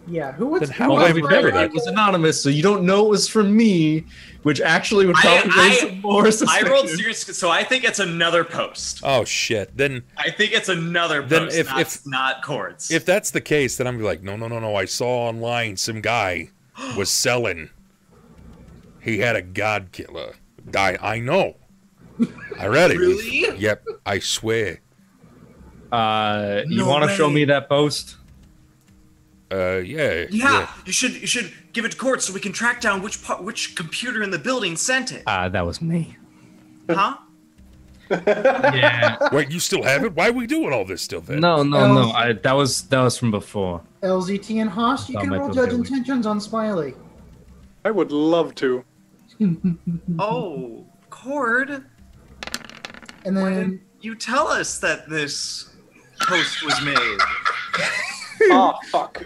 Speaker 3: Yeah, who was?
Speaker 1: It was anonymous, so you don't know it was from me, which actually would probably raise some more suspicion.
Speaker 4: I rolled serious, so I think it's another post.
Speaker 2: Oh shit! Then
Speaker 4: I think it's another post. If not Chord's.
Speaker 2: If that's the case, then I'm like, no. I saw online some guy was selling. He had a god killer. I know. I read it.
Speaker 4: Really?
Speaker 2: Yep. I swear.
Speaker 1: You want to show me that post?
Speaker 2: Yeah.
Speaker 4: You should give it to Chord so we can track down which computer in the building sent it.
Speaker 1: That was me.
Speaker 4: Huh?
Speaker 1: Yeah.
Speaker 2: Wait, you still have it? Why are we doing all this still then?
Speaker 1: No. That was from before.
Speaker 3: LZT and Haas, you can roll judge intentions on Smiley.
Speaker 5: I would love to.
Speaker 4: Oh, Chord.
Speaker 3: And then
Speaker 4: why didn't you tell us that this post was made?
Speaker 5: Oh, fuck.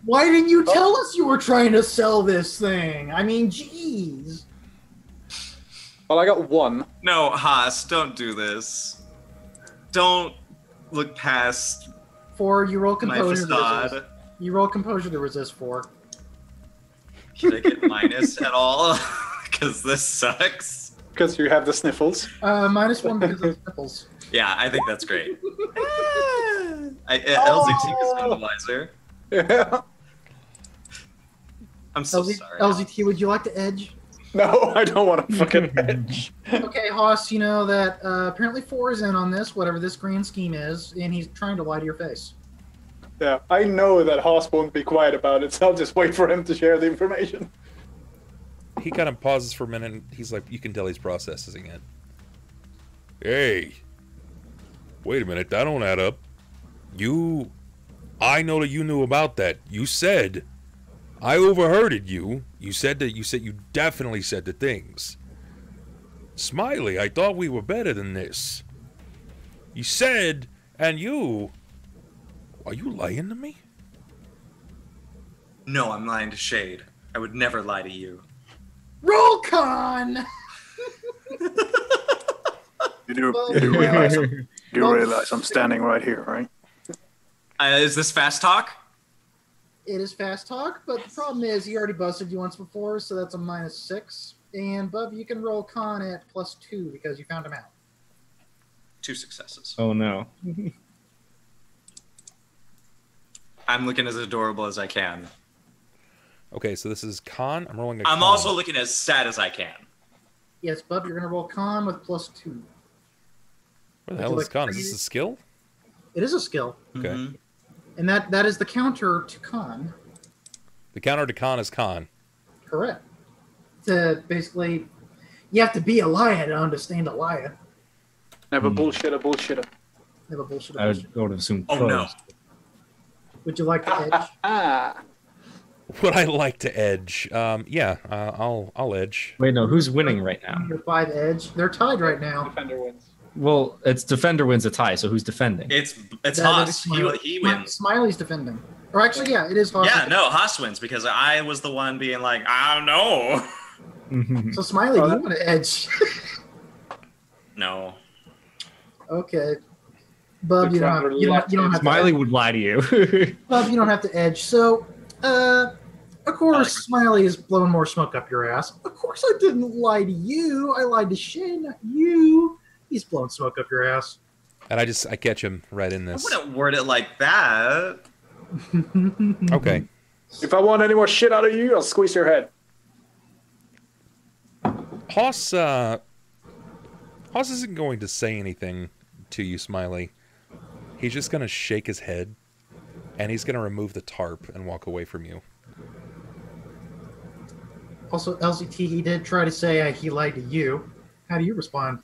Speaker 3: Why didn't you tell us you were trying to sell this thing? I mean, jeez.
Speaker 5: Well, I got 1.
Speaker 4: No, Haas, don't do this. Don't look past
Speaker 3: 4, you roll
Speaker 4: my
Speaker 3: composure to
Speaker 4: facade.
Speaker 3: resist. You roll composure to resist 4.
Speaker 4: Can I get minus at all? Because this sucks.
Speaker 5: Because you have the sniffles.
Speaker 3: -1 because of sniffles.
Speaker 4: Yeah, I think that's great. LZT is an analyzer.
Speaker 5: Yeah.
Speaker 4: I'm so sorry.
Speaker 3: LZT, would you like to edge?
Speaker 5: No, I don't want to fucking edge.
Speaker 3: Okay, Haas, you know that apparently 4 is in on this, whatever this grand scheme is, and he's trying to lie to your face.
Speaker 5: Yeah, I know that Haas won't be quiet about it, so I'll just wait for him to share the information.
Speaker 2: He kind of pauses for a minute, and he's like, you can tell he's processing it. Hey, wait a minute, that don't add up. I know that you knew about that. You said, I overheard it, you definitely said the things. Smiley, I thought we were better than this. You said, and are you lying to me?
Speaker 4: No, I'm lying to Shade. I would never lie to you.
Speaker 3: Roll con!
Speaker 5: You do realize I'm standing right here, right?
Speaker 4: Is this fast talk?
Speaker 3: It is fast talk, but the problem is he already busted you once before, so that's a -6. And Bub, you can roll con at +2 because you found him out.
Speaker 4: 2 successes.
Speaker 1: Oh no.
Speaker 4: I'm looking as adorable as I can.
Speaker 2: Okay, so this is con. I'm rolling a con.
Speaker 4: I'm also looking as sad as I can.
Speaker 3: Yes, Bub, you're going to roll con with +2.
Speaker 2: Where the hell is con? Is this a skill?
Speaker 3: It is a skill.
Speaker 2: Okay.
Speaker 4: Mhm.
Speaker 3: And that is the counter to con.
Speaker 2: The counter to con is con.
Speaker 3: Correct. To basically, you have to be a liar to understand a liar.
Speaker 5: Never bullshitter.
Speaker 3: Never bullshit.
Speaker 1: I would assume.
Speaker 4: Oh, no.
Speaker 1: closed.
Speaker 3: Would you like to edge?
Speaker 5: Ah.
Speaker 2: Would I like to edge? Yeah, I'll edge.
Speaker 1: Wait, no. Who's winning right now?
Speaker 3: Your 5 edge. They're tied right now.
Speaker 5: Defender wins.
Speaker 1: Well, it's defender wins a tie. So who's defending?
Speaker 4: It's
Speaker 3: That
Speaker 4: Haas.
Speaker 3: is Smiley.
Speaker 4: He wins.
Speaker 3: Smiley's defending. Or actually, yeah, it is Haas.
Speaker 4: Yeah, no, Haas wins because I was the one being like, I don't know.
Speaker 3: So Smiley, do you want to edge?
Speaker 4: No.
Speaker 3: Okay. Bub, you don't have to
Speaker 1: Smiley would lie to you.
Speaker 3: Bub, you don't have to edge. So, of course, Smiley is blowing more smoke up your ass. Of course, I didn't lie to you. I lied to Shay, not you. He's blowing smoke up your ass.
Speaker 2: And I catch him right in
Speaker 4: I
Speaker 2: this.
Speaker 4: wouldn't word it like that.
Speaker 2: Okay.
Speaker 5: If I want any more shit out of you, I'll squeeze your head.
Speaker 2: Haas isn't going to say anything to you, Smiley. He's just going to shake his head, and he's going to remove the tarp and walk away from you.
Speaker 3: Also, LCT, he did try to say he lied to you. How do you respond?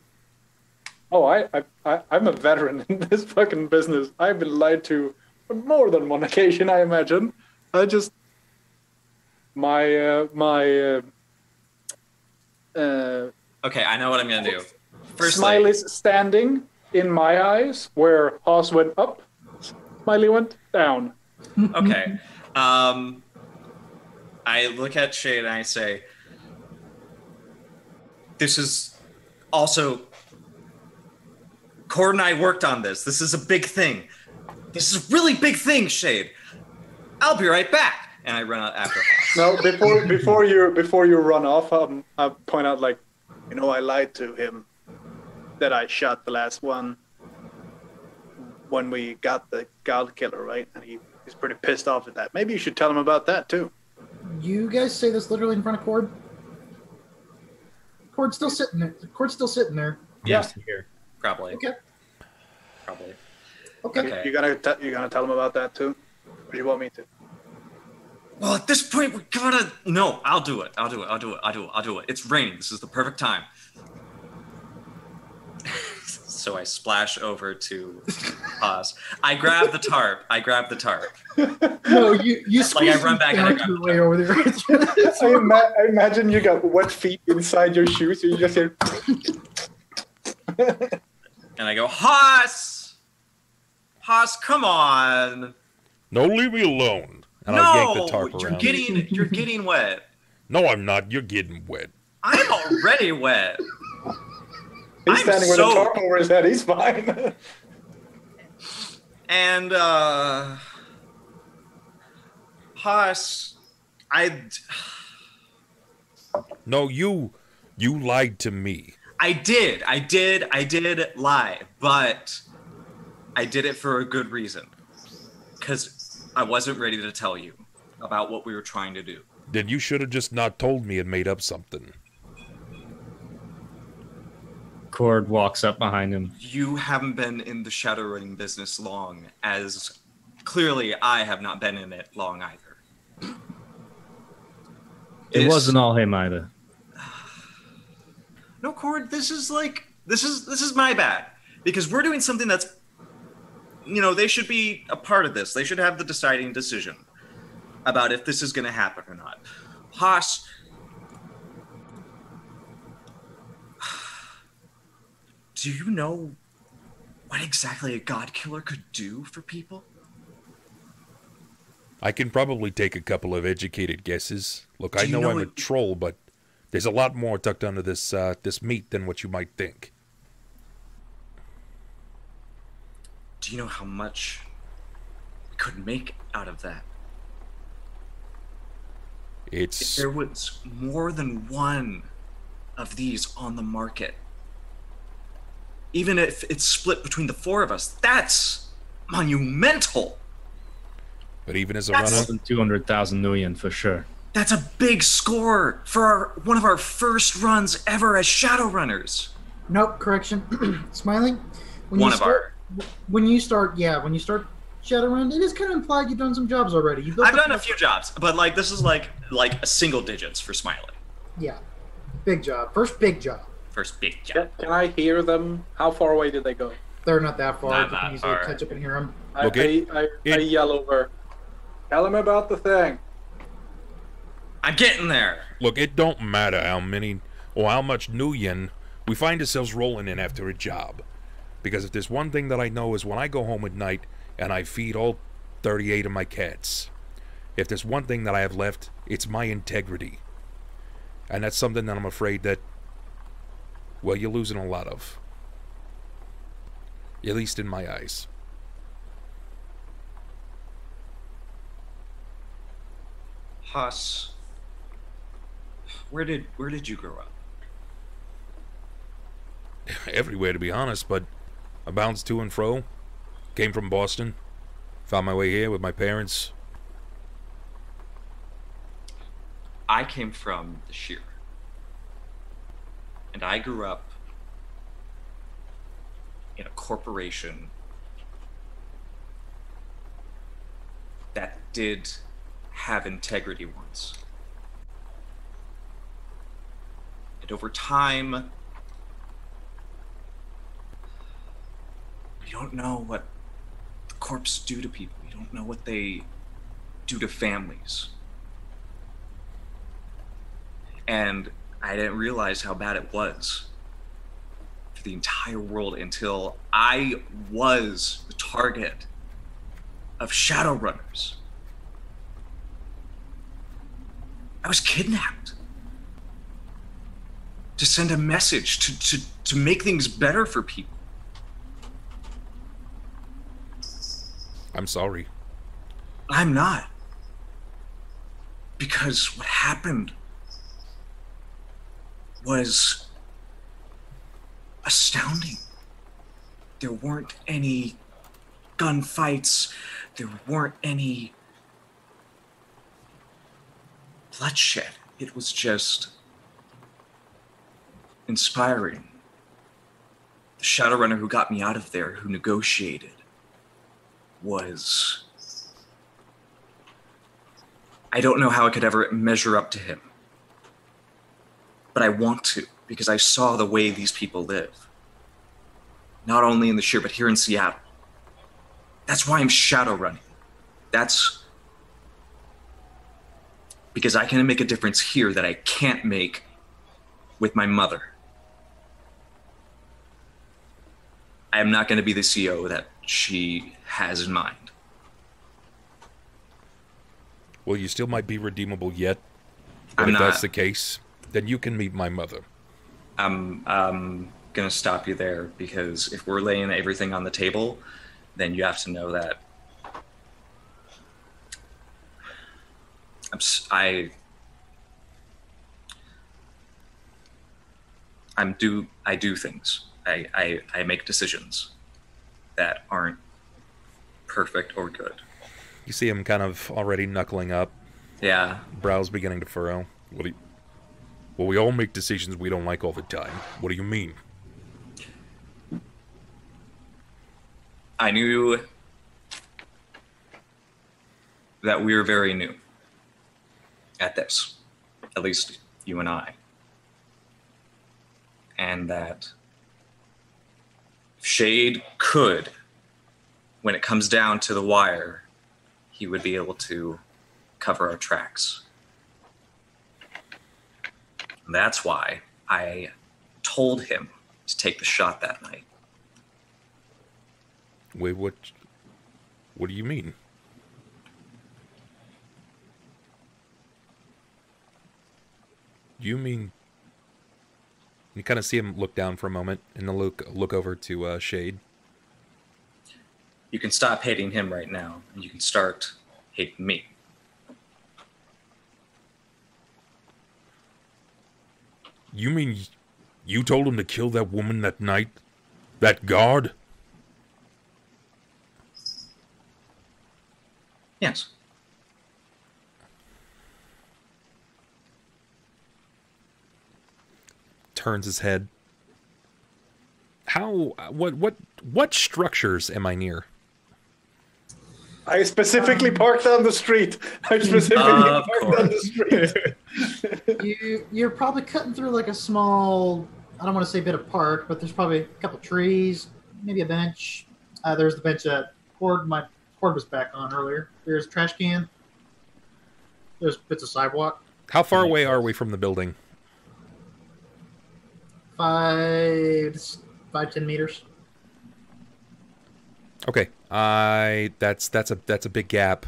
Speaker 5: Oh, I'm a veteran in this fucking business. I've been lied to on more than one occasion, I imagine. I just
Speaker 4: Okay, I know what I'm gonna do. Firstly,
Speaker 5: Smiley's standing in my eyes, where Haas went up, Smiley went down.
Speaker 4: okay. I look at Shade and I say, this is also, Chord and I worked on this. This is a big thing. This is a really big thing, Shade. I'll be right back. And I run out after Haas.
Speaker 5: No, before you run off, I point out like, I lied to him that I shot the last one when we got the God Killer, right? And he's pretty pissed off at that. Maybe you should tell him about that too.
Speaker 3: You guys say this literally in front of Chord? Chord's still sitting there.
Speaker 1: Yes, here.
Speaker 4: Probably.
Speaker 3: Okay.
Speaker 4: Probably.
Speaker 3: Okay.
Speaker 4: Okay.
Speaker 5: You gonna tell him about that too? Or do you want me to?
Speaker 4: Well, at this point, we gotta. No, I'll do it. I'll do it. It's raining. This is the perfect time. So I splash over to Haas. I grab the tarp.
Speaker 3: No, you squeeze
Speaker 4: I run back and I grab
Speaker 3: your
Speaker 4: the
Speaker 3: way
Speaker 4: tarp.
Speaker 3: over there.
Speaker 5: I imagine you got wet feet inside your shoes, so you just hear.
Speaker 4: And I go, Haas, come on.
Speaker 2: No, leave me alone. And I'll yank the tarp
Speaker 4: you're
Speaker 2: around.
Speaker 4: you're getting wet.
Speaker 2: No, I'm not. You're getting wet.
Speaker 4: I'm already wet.
Speaker 5: He's
Speaker 4: I'm
Speaker 5: standing with a tarp over his head. He's fine.
Speaker 4: And Haas,
Speaker 2: No, you lied to me.
Speaker 4: I did lie, but I did it for a good reason. Because I wasn't ready to tell you about what we were trying to do.
Speaker 2: Then you should have just not told me and made up something.
Speaker 1: Chord walks up behind him.
Speaker 4: You haven't been in the Shadowrunning business long, as clearly I have not been in it long either.
Speaker 1: It wasn't all him either.
Speaker 4: No, Chord, this is my bad. Because we're doing something that's, they should be a part of this. They should have the deciding decision about if this is going to happen or not. Haas, do you know what exactly a God Killer could do for people?
Speaker 2: I can probably take a couple of educated guesses. Look, I
Speaker 4: Do you
Speaker 2: know
Speaker 4: know
Speaker 2: I'm a
Speaker 4: what-
Speaker 2: troll, but there's a lot more tucked under this this meat than what you might think.
Speaker 4: Do you know how much we could make out of that? If
Speaker 2: It's
Speaker 4: there was more than one of these on the market, even if it's split between the four of us, that's monumental.
Speaker 2: but even as a
Speaker 4: That's-
Speaker 2: runner,
Speaker 1: More than 200,000 million for sure.
Speaker 4: That's a big score for one of our first runs ever as Shadowrunners.
Speaker 3: Nope, correction. Smiling. When
Speaker 4: One
Speaker 3: you
Speaker 4: of
Speaker 3: start, when you start Shadowrun, it is kind of implied you've done some jobs already. You built
Speaker 4: I've
Speaker 3: up
Speaker 4: done a few jobs, but like this is like a single digits for Smiley.
Speaker 3: Yeah, big job. First big job.
Speaker 4: First big job.
Speaker 5: Can I hear them? How far away did they go?
Speaker 3: They're not that far.
Speaker 4: Not
Speaker 3: You can
Speaker 4: that
Speaker 3: easily
Speaker 4: far.
Speaker 3: catch up and hear them.
Speaker 2: Okay.
Speaker 5: I yell over. Tell him about the thing.
Speaker 4: I'm getting there.
Speaker 2: Look, it don't matter how many or how much Nuyen we find ourselves rolling in after a job. Because if there's one thing that I know is when I go home at night and I feed all 38 of my cats, if there's one thing that I have left, it's my integrity. And that's something that I'm afraid that, well, you're losing a lot of. At least in my eyes.
Speaker 4: Huss, where did you grow up?
Speaker 2: Everywhere, to be honest, but I bounced to and fro. Came from Boston. Found my way here with my parents.
Speaker 4: I came from the Sheer. And I grew up in a corporation that did have integrity once. And over time, you don't know what the corps do to people. You don't know what they do to families. And I didn't realize how bad it was for the entire world until I was the target of Shadowrunners. I was kidnapped to send a message to make things better for people.
Speaker 2: I'm sorry.
Speaker 4: I'm not. Because what happened was astounding. There weren't any gunfights. There weren't any bloodshed. It was just inspiring. The Shadowrunner who got me out of there, who negotiated, was... I don't know how I could ever measure up to him. But I want to, because I saw the way these people live. Not only in the Sheer, but here in Seattle. That's why I'm Shadowrunning. That's because I can make a difference here that I can't make with my mother. I am not going to be the CEO that she has in mind.
Speaker 2: Well, you still might be redeemable yet. But
Speaker 4: I'm
Speaker 2: if
Speaker 4: not.
Speaker 2: that's the case, then you can meet my mother.
Speaker 4: I'm gonna stop you there, because if we're laying everything on the table, then you have to know that I do things. I make decisions that aren't perfect or good.
Speaker 2: You see him kind of already knuckling up.
Speaker 4: Yeah.
Speaker 2: Brows beginning to furrow. Well, we all make decisions we don't like all the time. What do you mean?
Speaker 4: I knew that we were very new at this, at least you and I. And that if Shade could, when it comes down to the wire, he would be able to cover our tracks. And that's why I told him to take the shot that night.
Speaker 2: Wait, what do you mean? You mean... You kind of see him look down for a moment, and then look over to Shade.
Speaker 4: You can stop hating him right now, and you can start hating me.
Speaker 2: You mean you told him to kill that woman that night? That guard?
Speaker 4: Yes.
Speaker 2: Turns his head. What structures am I near?
Speaker 5: I specifically parked on the street. I specifically parked on the street.
Speaker 3: You're probably cutting through like a small, I don't want to say bit of park, but there's probably a couple trees, maybe a bench. There's the bench that Chord was back on earlier. There's a trash can. There's bits of sidewalk.
Speaker 2: How far away are we from the building?
Speaker 3: 10 meters.
Speaker 2: Okay. That's a big gap.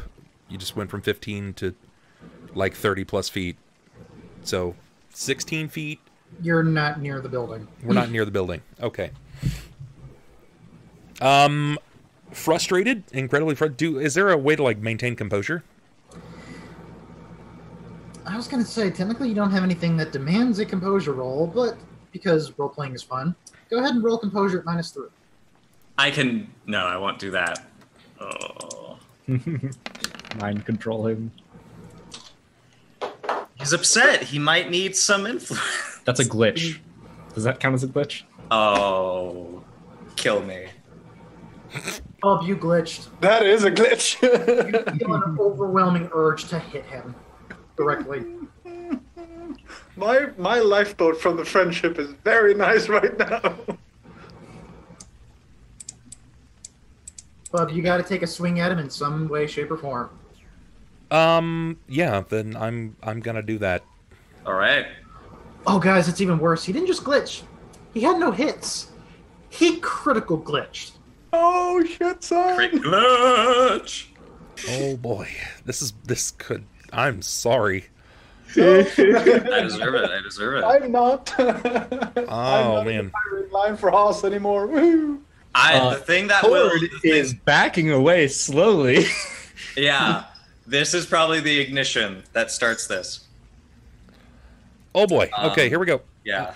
Speaker 2: You just went from 15 to like 30 plus feet. So 16 feet.
Speaker 3: You're not near the building.
Speaker 2: We're not near the building. Okay. Frustrated, incredibly frustrated. Is there a way to like maintain composure?
Speaker 3: I was going to say, technically you don't have anything that demands a composure roll, but because role-playing is fun, go ahead and roll composure at -3.
Speaker 4: No, I won't do that. Oh.
Speaker 1: Mind control him.
Speaker 4: He's upset. He might need some influence.
Speaker 1: That's a glitch. Does that count as a glitch?
Speaker 4: Oh. Kill me.
Speaker 3: Oh, you glitched.
Speaker 5: That is a glitch.
Speaker 3: You feel an overwhelming urge to hit him directly.
Speaker 5: My lifeboat from the friendship is very nice right now.
Speaker 3: Bub, you got to take a swing at him in some way, shape, or form.
Speaker 2: Yeah, then I'm gonna do that.
Speaker 4: All right.
Speaker 3: Oh, guys, it's even worse. He didn't just glitch. He had no hits. He critical glitched.
Speaker 5: Oh shit, son!
Speaker 4: Crit glitch.
Speaker 2: Oh boy, this could. I'm sorry.
Speaker 4: I deserve it.
Speaker 5: I'm not.
Speaker 2: Oh
Speaker 5: I'm not
Speaker 2: man.
Speaker 5: in the firing line for Haas anymore. Woo!
Speaker 4: The thing that will
Speaker 1: Chord is backing away slowly.
Speaker 4: Yeah, this is probably the ignition that starts this.
Speaker 2: Oh boy. Okay, here we go.
Speaker 4: Yeah.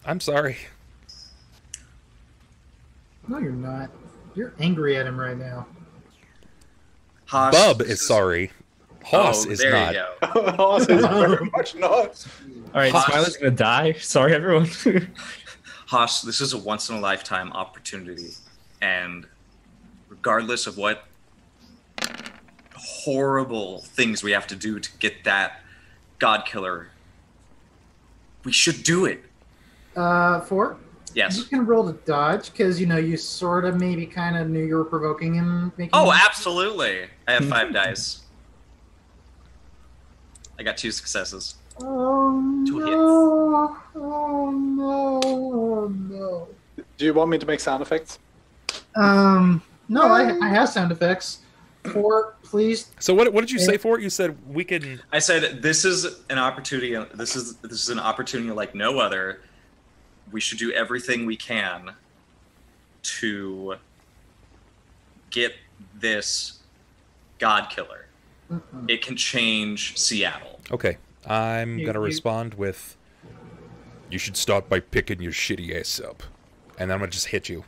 Speaker 2: I'm sorry.
Speaker 3: No, you're not. You're angry at him right now.
Speaker 4: Haas,
Speaker 2: Bub is sorry. Haas is
Speaker 4: there
Speaker 2: not.
Speaker 4: you go.
Speaker 5: Haas is very much not.
Speaker 1: All right,
Speaker 4: Haas.
Speaker 1: Smiley's gonna die. Sorry, everyone.
Speaker 4: Haas, this is a once-in-a-lifetime opportunity, and regardless of what horrible things we have to do to get that God Killer, we should do it.
Speaker 3: 4? You
Speaker 4: Yes.
Speaker 3: can roll to dodge, because, you sort of maybe kind of knew you were provoking him.
Speaker 4: Oh, absolutely. I have 5 dice. I got 2 successes.
Speaker 3: Oh,
Speaker 4: 2 hits.
Speaker 3: no. Oh, no. Oh, no.
Speaker 5: Do you want me to make sound effects?
Speaker 3: No, I have sound effects. 4, please.
Speaker 2: So what did you say for it? You said we can.
Speaker 4: I said this is an opportunity. This is an opportunity like no other. We should do everything we can to get this God Killer. It can change Seattle.
Speaker 2: Okay, I'm
Speaker 3: You-
Speaker 2: gonna
Speaker 3: you-
Speaker 2: respond with. You should start by picking your shitty ass up, and then I'm gonna just hit you.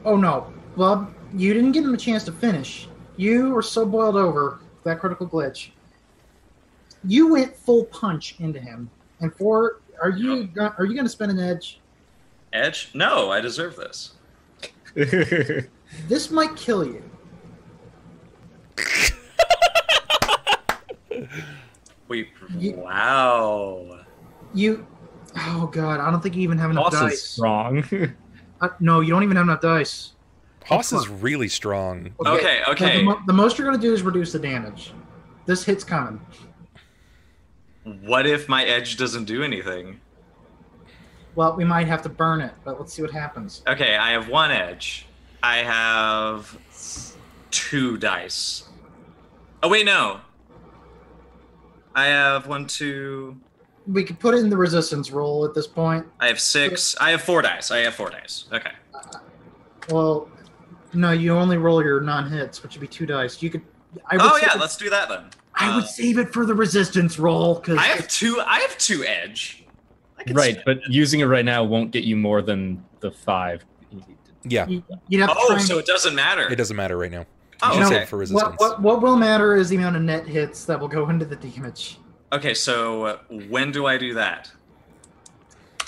Speaker 3: Oh, no. Bub, you didn't give him a chance to finish. You were so boiled over that critical glitch. You went full punch into him. And 4, are you going to spend an edge?
Speaker 4: Edge? No, I deserve this.
Speaker 3: This might kill you.
Speaker 4: Wait,
Speaker 3: You-
Speaker 4: wow.
Speaker 3: Oh, God, I don't think you even have enough
Speaker 1: Boss is
Speaker 3: dice.
Speaker 1: strong.
Speaker 3: No, you don't even have enough dice.
Speaker 2: Haas is really strong.
Speaker 4: Okay.
Speaker 3: The most you're going to do is reduce the damage. This hit's coming.
Speaker 4: What if my edge doesn't do anything?
Speaker 3: Well, we might have to burn it, but let's see what happens.
Speaker 4: Okay, I have 1 edge. I have 2 dice. Oh, wait, no. I have 1, 2...
Speaker 3: We could put it in the resistance roll at this point.
Speaker 4: I have 6. I have 4 dice. Okay.
Speaker 3: Well, no, you only roll your non-hits, which would be 2 dice. You could.
Speaker 4: Let's do that then.
Speaker 3: I would save it for the resistance roll because
Speaker 4: I have 2 edge. I can
Speaker 1: Right,
Speaker 4: save
Speaker 1: but
Speaker 4: it.
Speaker 1: using it right now won't get you more than the 5.
Speaker 2: Yeah,
Speaker 3: you'd have to try
Speaker 4: Oh,
Speaker 3: and-
Speaker 4: so it doesn't matter.
Speaker 2: it doesn't matter right now.
Speaker 4: Oh,
Speaker 2: You should
Speaker 4: okay.
Speaker 2: save it for resistance.
Speaker 3: what will matter is the amount of net hits that will go into the damage.
Speaker 4: Okay, so when do I do that?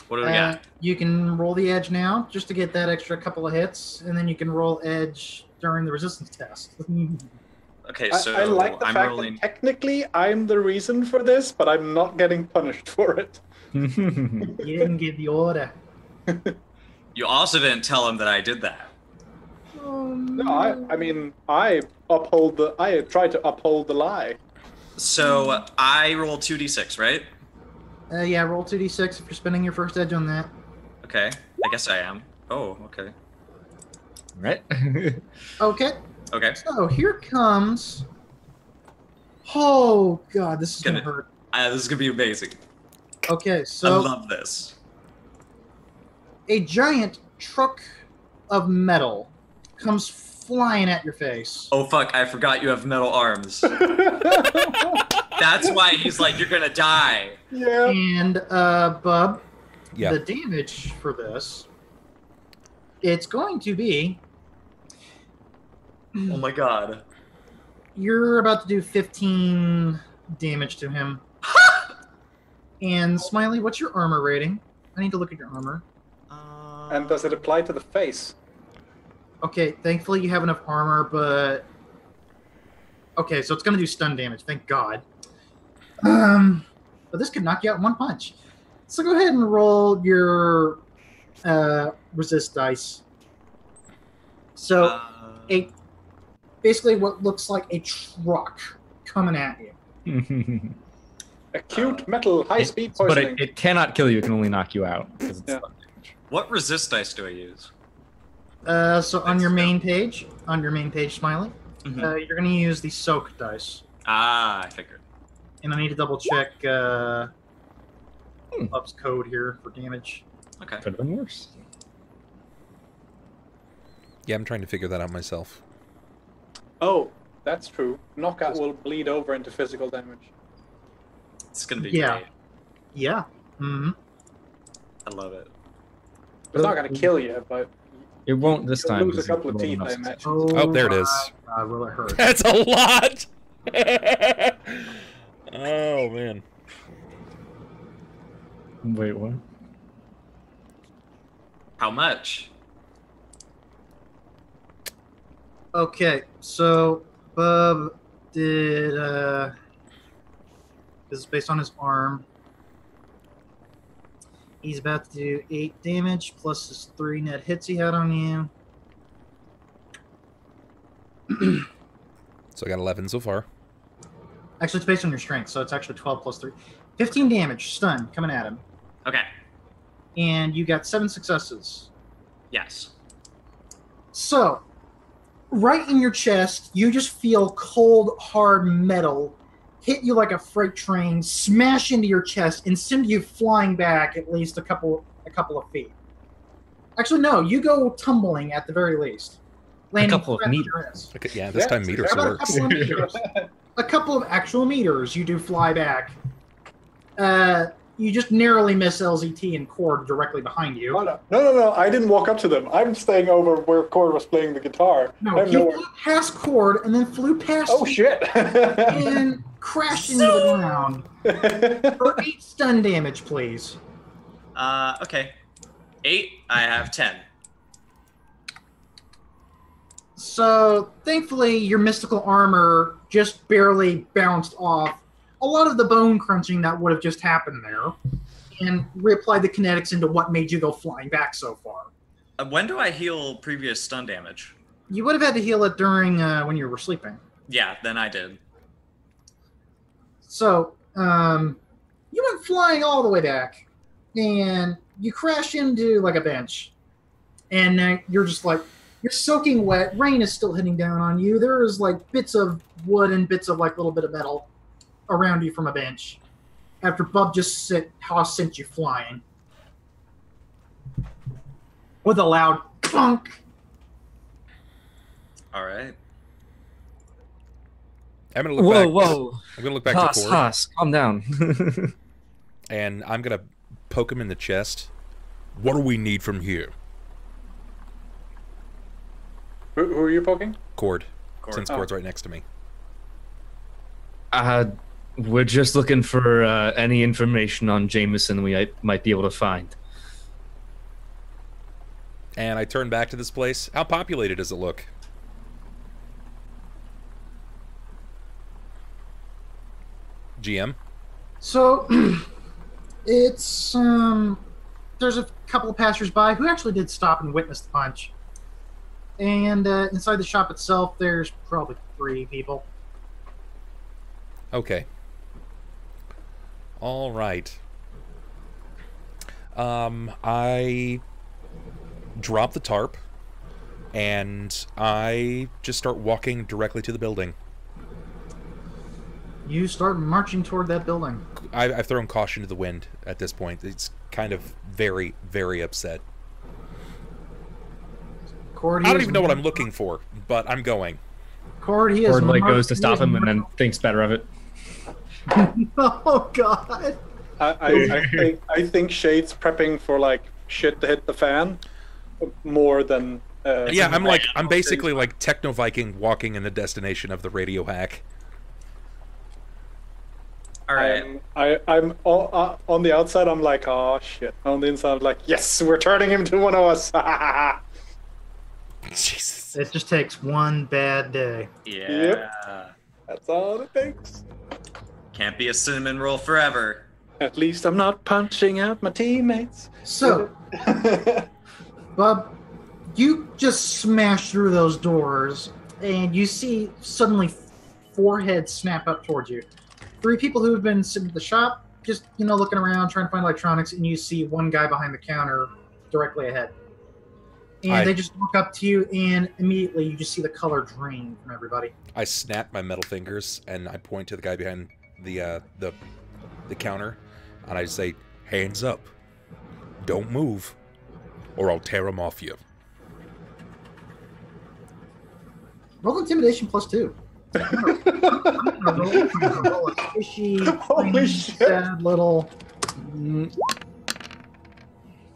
Speaker 4: What do we got?
Speaker 3: You can roll the edge now, just to get that extra couple of hits, and then you can roll edge during the resistance test.
Speaker 4: Okay, so
Speaker 5: I like the
Speaker 4: I'm
Speaker 5: fact
Speaker 4: rolling.
Speaker 5: that technically I'm the reason for this, but I'm not getting punished for it.
Speaker 3: You didn't get the order.
Speaker 4: You also didn't tell him that I did that.
Speaker 5: No, I mean, I try to uphold the lie.
Speaker 4: So I roll 2d6, right?
Speaker 3: Yeah, roll 2d6 if you're spending your first edge on that.
Speaker 4: Okay, I guess I am. Oh, okay.
Speaker 1: Right?
Speaker 3: Okay,
Speaker 4: Okay.
Speaker 3: so here comes... Oh, God, this is going to hurt.
Speaker 4: This is gonna be amazing.
Speaker 3: Okay,
Speaker 4: I
Speaker 3: so
Speaker 4: love this.
Speaker 3: a giant truck of metal comes flying at your face.
Speaker 4: Oh fuck, I forgot you have metal arms. That's why he's like, you're gonna die.
Speaker 5: Yeah.
Speaker 3: And, Bub,
Speaker 2: Yeah.
Speaker 3: the damage for this, it's going to be...
Speaker 4: Oh my god.
Speaker 3: You're about to do 15 damage to him. And, Smiley, what's your armor rating? I need to look at your armor.
Speaker 5: And does it apply to the face?
Speaker 3: Okay, thankfully you have enough armor, but... Okay, so it's going to do stun damage, thank God. But this could knock you out in one punch. So go ahead and roll your resist dice. So, basically what looks like a truck coming at you.
Speaker 5: Acute metal high-speed
Speaker 1: But
Speaker 5: poisoning.
Speaker 1: it cannot kill you. It can only knock you out. 'Cause it's
Speaker 5: Yeah.
Speaker 1: stun damage.
Speaker 4: What resist dice do I use?
Speaker 3: So on your main page, Smiley,
Speaker 4: Mhm.
Speaker 3: you're going to use the soak dice.
Speaker 4: Ah, I figured.
Speaker 3: And I need to double check Bub's code here for damage.
Speaker 4: Okay.
Speaker 1: Could have been worse.
Speaker 2: Yeah, I'm trying to figure that out myself.
Speaker 5: Oh, that's true. Knockout will bleed over into physical damage.
Speaker 4: It's gonna be
Speaker 3: Yeah.
Speaker 4: great.
Speaker 3: Yeah. Mm-hmm.
Speaker 4: I love it.
Speaker 5: It's not going to kill you, but
Speaker 1: It won't this
Speaker 5: you'll
Speaker 1: time.
Speaker 5: lose a
Speaker 1: because
Speaker 5: couple of
Speaker 1: you
Speaker 5: teeth,
Speaker 1: rolled
Speaker 5: I
Speaker 1: enough
Speaker 5: imagine.
Speaker 2: Oh, there it is.
Speaker 3: God, will it hurt?
Speaker 2: That's a lot! Oh, man.
Speaker 1: Wait, what?
Speaker 4: How much?
Speaker 3: Okay, so Bub did this is based on his arm. He's about to do 8 damage plus his 3 net hits he had on you.
Speaker 2: So I got 11 so far.
Speaker 3: Actually, it's based on your strength, so it's actually 12 plus 3. 15 damage, stun, coming at him.
Speaker 4: Okay.
Speaker 3: And you got 7 successes.
Speaker 4: Yes.
Speaker 3: So, right in your chest, you just feel cold, hard metal hit you like a freight train, smash into your chest, and send you flying back at least a couple of feet. Actually, no, you go tumbling at the very least. Landing
Speaker 1: couple of
Speaker 3: flat on
Speaker 1: meters.
Speaker 3: your ass.
Speaker 2: Okay, yeah, this time meters
Speaker 3: How about
Speaker 2: works.
Speaker 3: a couple of meters? A couple of actual meters, you do fly back. You just narrowly miss LZT and Chord directly behind you.
Speaker 5: Oh, no. I didn't walk up to them. I'm staying over where Chord was playing the guitar.
Speaker 3: No,
Speaker 5: I'm
Speaker 3: he
Speaker 5: nowhere.
Speaker 3: flew past Chord and then flew past
Speaker 5: Oh,
Speaker 3: you
Speaker 5: shit.
Speaker 3: and crashed into the ground. For 8 stun damage, please.
Speaker 4: Okay. 8, I have 10.
Speaker 3: So, thankfully, your mystical armor just barely bounced off a lot of the bone crunching that would have just happened there and reapplied the kinetics into what made you go flying back so far.
Speaker 4: When do I heal previous stun damage?
Speaker 3: You would have had to heal it during when you were sleeping.
Speaker 4: Yeah, then I did.
Speaker 3: So, you went flying all the way back, and you crash into, like, a bench. And you're just, like, you're soaking wet. Rain is still hitting down on you. There is, like, bits of wood and bits of, like, little bit of metal around you from a bench. After Bub just sent you flying. With a loud clunk.
Speaker 4: All right.
Speaker 2: I'm gonna look back.
Speaker 1: Whoa.
Speaker 2: I'm gonna look back to Chord,
Speaker 1: Haas, calm down.
Speaker 2: and I'm gonna poke him in the chest. What do we need from here?
Speaker 5: Who are you poking?
Speaker 2: Chord.
Speaker 4: Chord.
Speaker 2: Since Chord's right next to me.
Speaker 1: We're just looking for any information on Jameson we might be able to find.
Speaker 2: And I turn back to this place. How populated does it look? GM?
Speaker 3: So, it's, there's a couple of passersby who actually did stop and witness the punch. And inside the shop itself, there's probably 3 people.
Speaker 2: Okay. All right. I drop the tarp, and I just start walking directly to the building.
Speaker 3: You start marching toward that building.
Speaker 2: I've thrown caution to the wind at this point. It's kind of very, very upset.
Speaker 3: Chord,
Speaker 2: I don't even know what I'm looking for, but I'm going.
Speaker 3: Chord,
Speaker 1: Chord like goes to stop him and then thinks better of it.
Speaker 3: Oh God!
Speaker 5: I think Shade's prepping for like shit to hit the fan more than.
Speaker 2: Yeah, I'm basically like Techno Viking walking in the destination of the radio hack.
Speaker 4: All right.
Speaker 5: I'm on the outside. I'm like, oh shit. On the inside, I'm like, yes, we're turning him to one of us.
Speaker 2: Jesus.
Speaker 3: It just takes one bad day.
Speaker 4: Yeah.
Speaker 5: Yep. That's all it takes.
Speaker 4: Can't be a cinnamon roll forever.
Speaker 5: At least I'm not punching out my teammates.
Speaker 3: So, Bub, you just smash through those doors, and you see suddenly 4 heads snap up towards you. 3 people who have been sitting at the shop, just, looking around, trying to find electronics, and you see one guy behind the counter directly ahead. And they just look up to you, and immediately you just see the color drain from everybody.
Speaker 2: I snap my metal fingers, and I point to the guy behind the counter, and I say, hands up. Don't move, or I'll tear them off you.
Speaker 3: Roll intimidation +2. I'm gonna roll a fishy,
Speaker 5: Holy shit.
Speaker 3: sad little.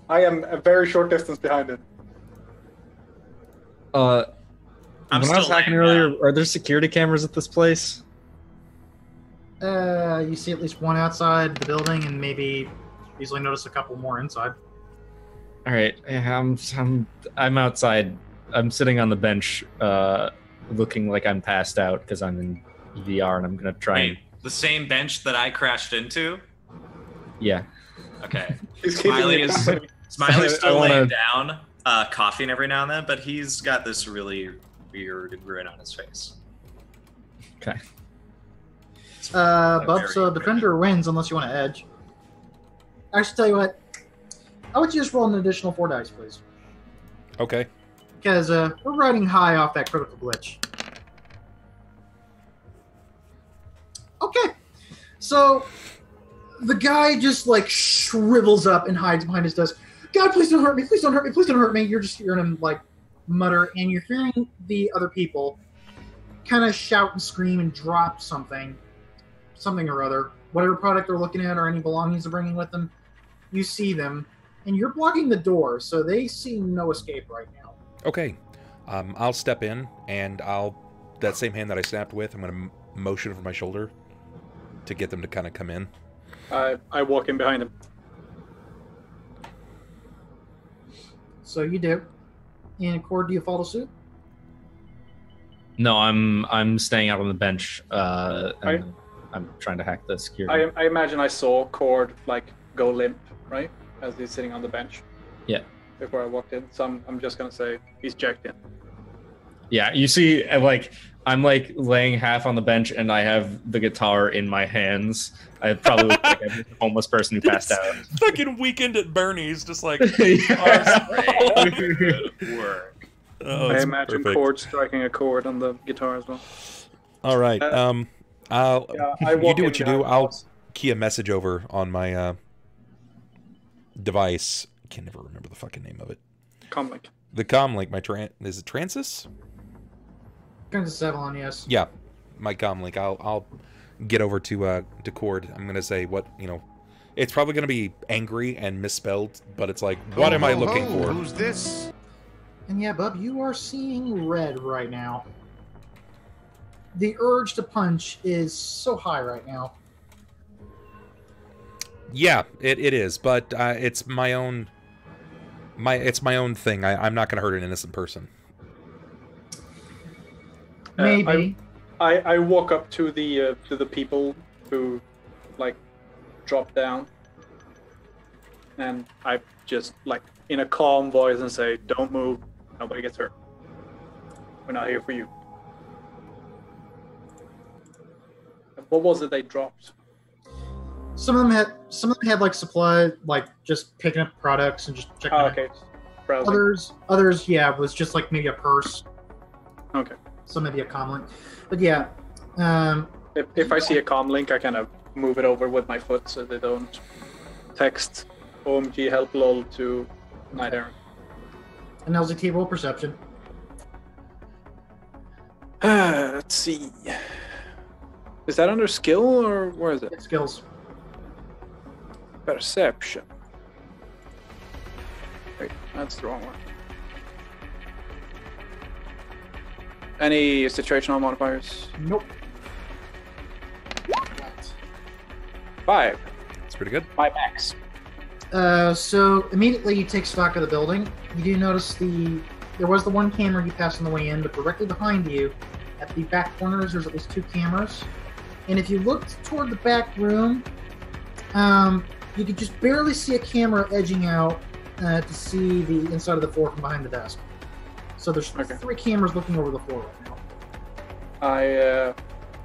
Speaker 5: I am a very short distance behind it.
Speaker 1: When I was
Speaker 4: still
Speaker 1: hacking
Speaker 4: laying
Speaker 1: earlier,
Speaker 4: down.
Speaker 1: are there security cameras at this place?
Speaker 3: You see at least one outside the building, and maybe easily notice a couple more inside.
Speaker 1: All right, yeah, I'm outside. I'm sitting on the bench, looking like I'm passed out because I'm in VR, and I'm gonna try and.
Speaker 4: The same bench that I crashed into?
Speaker 1: Yeah.
Speaker 4: Okay.
Speaker 5: He's keeping me
Speaker 4: Smiley's
Speaker 5: company.
Speaker 4: still
Speaker 1: I wanna-
Speaker 4: laying down, coughing every now and then, but he's got this really weird grin on his face.
Speaker 1: Okay.
Speaker 3: Bub, so defender wins unless you want to edge. Actually, tell you what. I would you just roll an additional 4 dice, please?
Speaker 2: Okay.
Speaker 3: Because we're riding high off that critical glitch. Okay. So, the guy just, like, shrivels up and hides behind his desk. God, please don't hurt me. Please don't hurt me. Please don't hurt me. You're just hearing him, like, mutter. And you're hearing the other people kind of shout and scream and drop something or other. Whatever product they're looking at or any belongings they're bringing with them. You see them. And you're blocking the door, so they see no escape right now.
Speaker 2: Okay. I'll step in, and that same hand that I snapped with, I'm going to motion over my shoulder to get them to kind of come in.
Speaker 5: I walk in behind him.
Speaker 3: So you do. And Chord, do you follow suit?
Speaker 1: No, I'm staying out on the bench. And I'm trying to hack the security.
Speaker 5: I imagine I saw Chord like go limp, right, as he's sitting on the bench.
Speaker 1: Yeah.
Speaker 5: Before I walked in, so I'm just gonna say he's jacked in.
Speaker 1: Yeah, you see, I'm like laying half on the bench, and I have the guitar in my hands. I probably look like a homeless person who passed out.
Speaker 2: Fucking Weekend at Bernie's, just like...
Speaker 4: Work.
Speaker 2: Oh,
Speaker 5: I
Speaker 2: that's
Speaker 5: imagine
Speaker 2: perfect.
Speaker 5: Chord striking a chord on the guitar as well.
Speaker 2: All right.
Speaker 5: I
Speaker 2: You
Speaker 5: walk
Speaker 2: do
Speaker 5: in
Speaker 2: what you
Speaker 5: behind
Speaker 2: do.
Speaker 5: the
Speaker 2: I'll
Speaker 5: boss.
Speaker 2: key a message over on my device. I can never remember the fucking name of it.
Speaker 5: Comlink.
Speaker 2: The comlink. Is it Transys?
Speaker 3: Turns to Savlon, yes.
Speaker 2: Yeah, my comlink. I'll get over to Chord. I'm gonna say what It's probably gonna be angry and misspelled, but it's like, what am I looking for?
Speaker 6: Who's this?
Speaker 3: And yeah, Bub, you are seeing red right now. The urge to punch is so high right now.
Speaker 2: Yeah, it is, but it's my own It's my own thing. I'm not going to hurt an innocent person.
Speaker 3: Maybe.
Speaker 5: I walk up to the people who, like, drop down, and I just, like, in a calm voice and say, "Don't move. Nobody gets hurt. We're not here for you." What was it they dropped?
Speaker 3: Some of them had like supply, like just picking up products and just checking.
Speaker 5: Oh, okay.
Speaker 3: Others, yeah, was just like maybe a purse.
Speaker 5: Okay.
Speaker 3: Some maybe a comlink, but yeah.
Speaker 5: If I see a comm link, I kind of move it over with my foot so they don't text OMG help lol to Night Aaron.
Speaker 3: And LZT roll perception.
Speaker 5: Let's see. Is that under skill or where is it?
Speaker 3: It's skills.
Speaker 5: Perception. Wait, that's the wrong one. Any situational modifiers?
Speaker 3: Nope.
Speaker 5: 5.
Speaker 2: That's pretty good.
Speaker 5: My max.
Speaker 3: So immediately you take stock of the building. You do notice there was the one camera you passed on the way in, but directly behind you, at the back corners, there's at least 2 cameras. And if you looked toward the back room, you could just barely see a camera edging out to see the inside of the floor from behind the desk. So there's 3 cameras looking over the floor right
Speaker 5: now.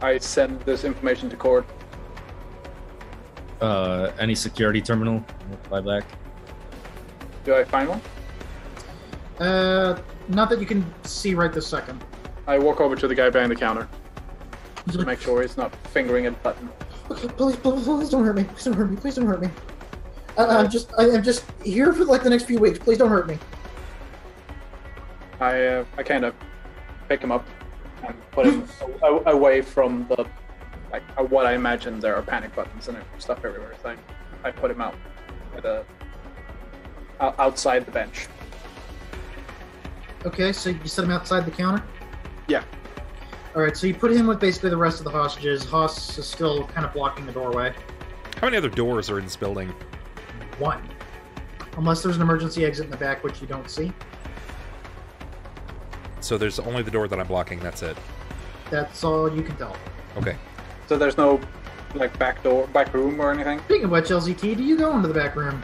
Speaker 5: I send this information to Chord.
Speaker 1: Any security terminal? Fly back.
Speaker 5: Do I find one?
Speaker 3: Not that you can see right this second.
Speaker 5: I walk over to the guy behind the counter to make sure he's not fingering a button.
Speaker 3: Please don't hurt me. Please don't hurt me. Please don't hurt me. I'm just here for like the next few weeks. Please don't hurt me.
Speaker 5: I kind of pick him up and put him away from the what I imagine there are panic buttons and stuff everywhere. So I put him out at outside the bench.
Speaker 3: Okay, so you set him outside the counter?
Speaker 5: Yeah.
Speaker 3: Alright, so you put him with basically the rest of the hostages. Haas is still kind of blocking the doorway.
Speaker 2: How many other doors are in this building?
Speaker 3: 1. Unless there's an emergency exit in the back, which you don't see.
Speaker 2: So there's only the door that I'm blocking, that's it?
Speaker 3: That's all you can tell.
Speaker 2: Okay.
Speaker 5: So there's no, like, back room or anything?
Speaker 3: Speaking of which, LZT, do you go into the back room?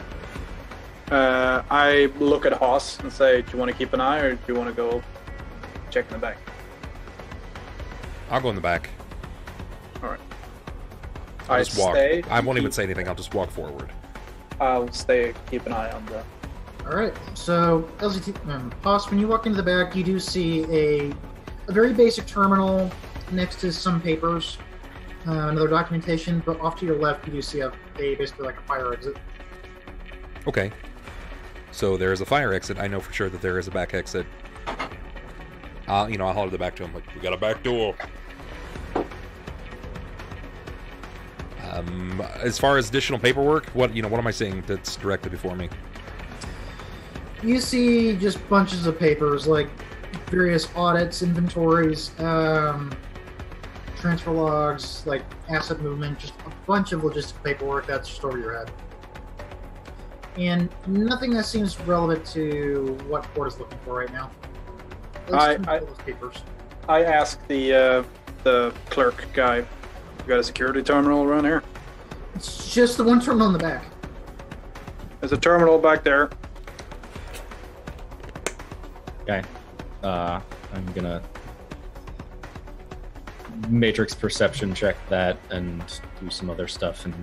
Speaker 5: I look at Haas and say, do you want to keep an eye or do you want to go check in the back?
Speaker 2: I'll go in the back.
Speaker 5: Alright.
Speaker 2: I'll just walk. I won't even say anything, I'll just walk forward.
Speaker 5: I'll stay, keep an eye on the...
Speaker 3: Alright, so LZT, Haas, when you walk into the back, you do see a very basic terminal next to some papers, another documentation, but off to your left you do see basically like a fire exit.
Speaker 2: Okay. So there is a fire exit. I know for sure that there is a back exit. I'll holler the back to him, like, we got a back door. As far as additional paperwork, what am I seeing that's directly before me?
Speaker 3: You see just bunches of papers, like various audits, inventories, transfer logs, like asset movement, just a bunch of logistic paperwork that's just over your head. And nothing that seems relevant to what Chord is looking for right now.
Speaker 5: I ask the clerk guy, "You got a security terminal around here?"
Speaker 3: It's just the one terminal in the back.
Speaker 5: There's a terminal back there.
Speaker 1: Okay. I'm gonna matrix perception check that and do some other stuff and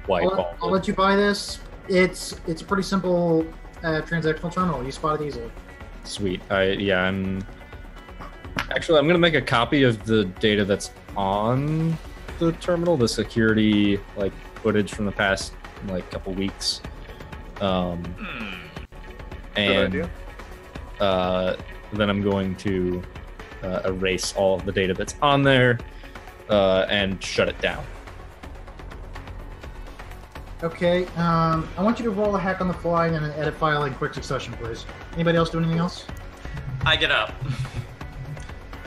Speaker 1: wipe all.
Speaker 3: I'll let you buy this. It's a pretty simple transactional terminal. You spot it easily.
Speaker 1: Sweet. I'm gonna make a copy of the data that's on the terminal, the security footage from the past couple weeks. And then I'm going to erase all of the data that's on there and shut it down.
Speaker 3: Okay, I want you to roll a hack on the fly and an edit file in quick succession, please. Anybody else do anything else?
Speaker 4: I get up.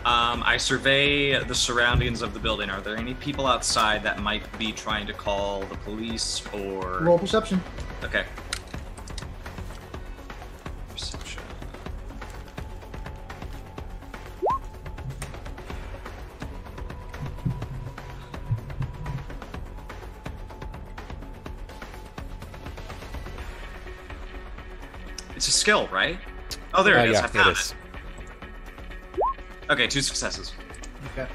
Speaker 4: I survey the surroundings of the building. Are there any people outside that might be trying to call the police or...
Speaker 3: Roll perception.
Speaker 4: Okay. It's a skill, right? Oh, there it is.
Speaker 2: Yeah,
Speaker 4: I found
Speaker 2: it is.
Speaker 4: it. Okay, 2 successes.
Speaker 3: Okay.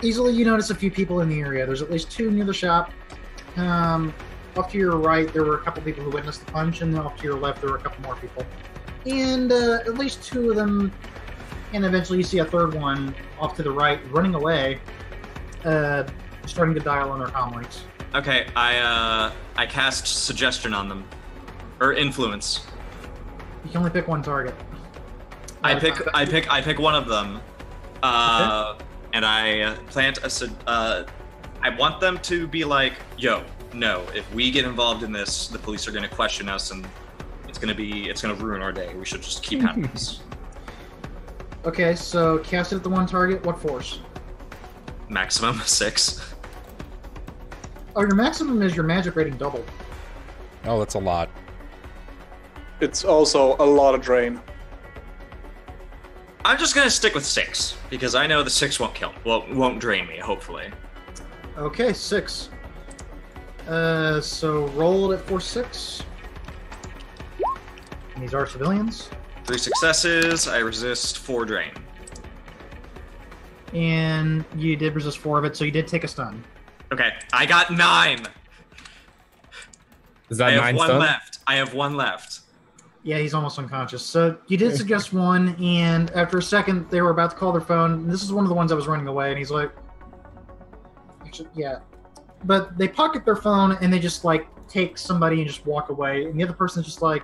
Speaker 3: Easily you notice a few people in the area. There's at least 2 near the shop. Off to your right, there were a couple people who witnessed the punch, and then off to your left, there were a couple more people. And at least 2 of them, and eventually you see a third one off to the right, running away, starting to dial on their comlinks.
Speaker 4: Okay, I cast suggestion on them, or influence.
Speaker 3: You can only pick one target.
Speaker 4: I pick one of them,
Speaker 3: Okay.
Speaker 4: and I plant I want them to be like, yo, no, if we get involved in this, the police are going to question us, and it's going to ruin our day. We should just keep having this.
Speaker 3: Okay, so cast it at the one target. What force?
Speaker 4: Maximum 6.
Speaker 3: Oh, your maximum is your magic rating doubled.
Speaker 2: Oh, that's a lot.
Speaker 5: It's also a lot of drain.
Speaker 4: I'm just gonna stick with 6 because I know the 6 won't kill. Well, won't drain me. Hopefully.
Speaker 3: Okay, 6. So roll it for 6. And these are civilians.
Speaker 4: 3 successes. I resist 4 drain.
Speaker 3: And you did resist 4 of it, so you did take a stun.
Speaker 4: Okay, I got 9.
Speaker 1: Is that
Speaker 4: I have
Speaker 1: 9
Speaker 4: one
Speaker 1: stun?
Speaker 4: left. I have 1 left.
Speaker 3: Yeah, he's almost unconscious. So you did suggest 1, and after a second, they were about to call their phone. And this is one of the ones that was running away, and he's like, actually, yeah. But they pocket their phone, and they just, like, take somebody and just walk away. And the other person's just like,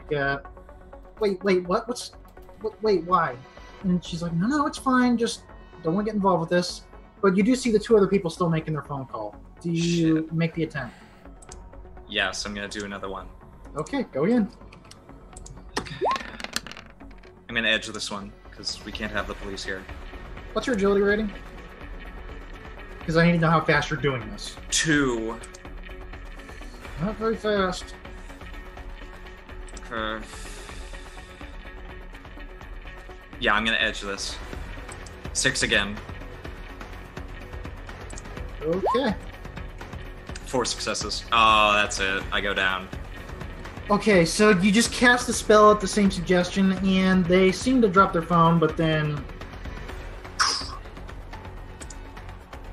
Speaker 3: wait, what? Wait, why? And she's like, no, it's fine. Just don't want to get involved with this. But you do see the 2 other people still making their phone call. Do you make the attempt?
Speaker 4: Yes, I'm gonna do another one.
Speaker 3: Okay, go in.
Speaker 4: I'm gonna edge this one because we can't have the police here.
Speaker 3: What's your agility rating? Because I need to know how fast you're doing this.
Speaker 4: 2.
Speaker 3: Not very fast.
Speaker 4: Okay. Yeah, I'm gonna edge this. 6 again.
Speaker 3: Okay.
Speaker 4: 4 successes. Oh, that's it. I go down.
Speaker 3: Okay, so you just cast the spell at the same suggestion, and they seem to drop their phone, but then...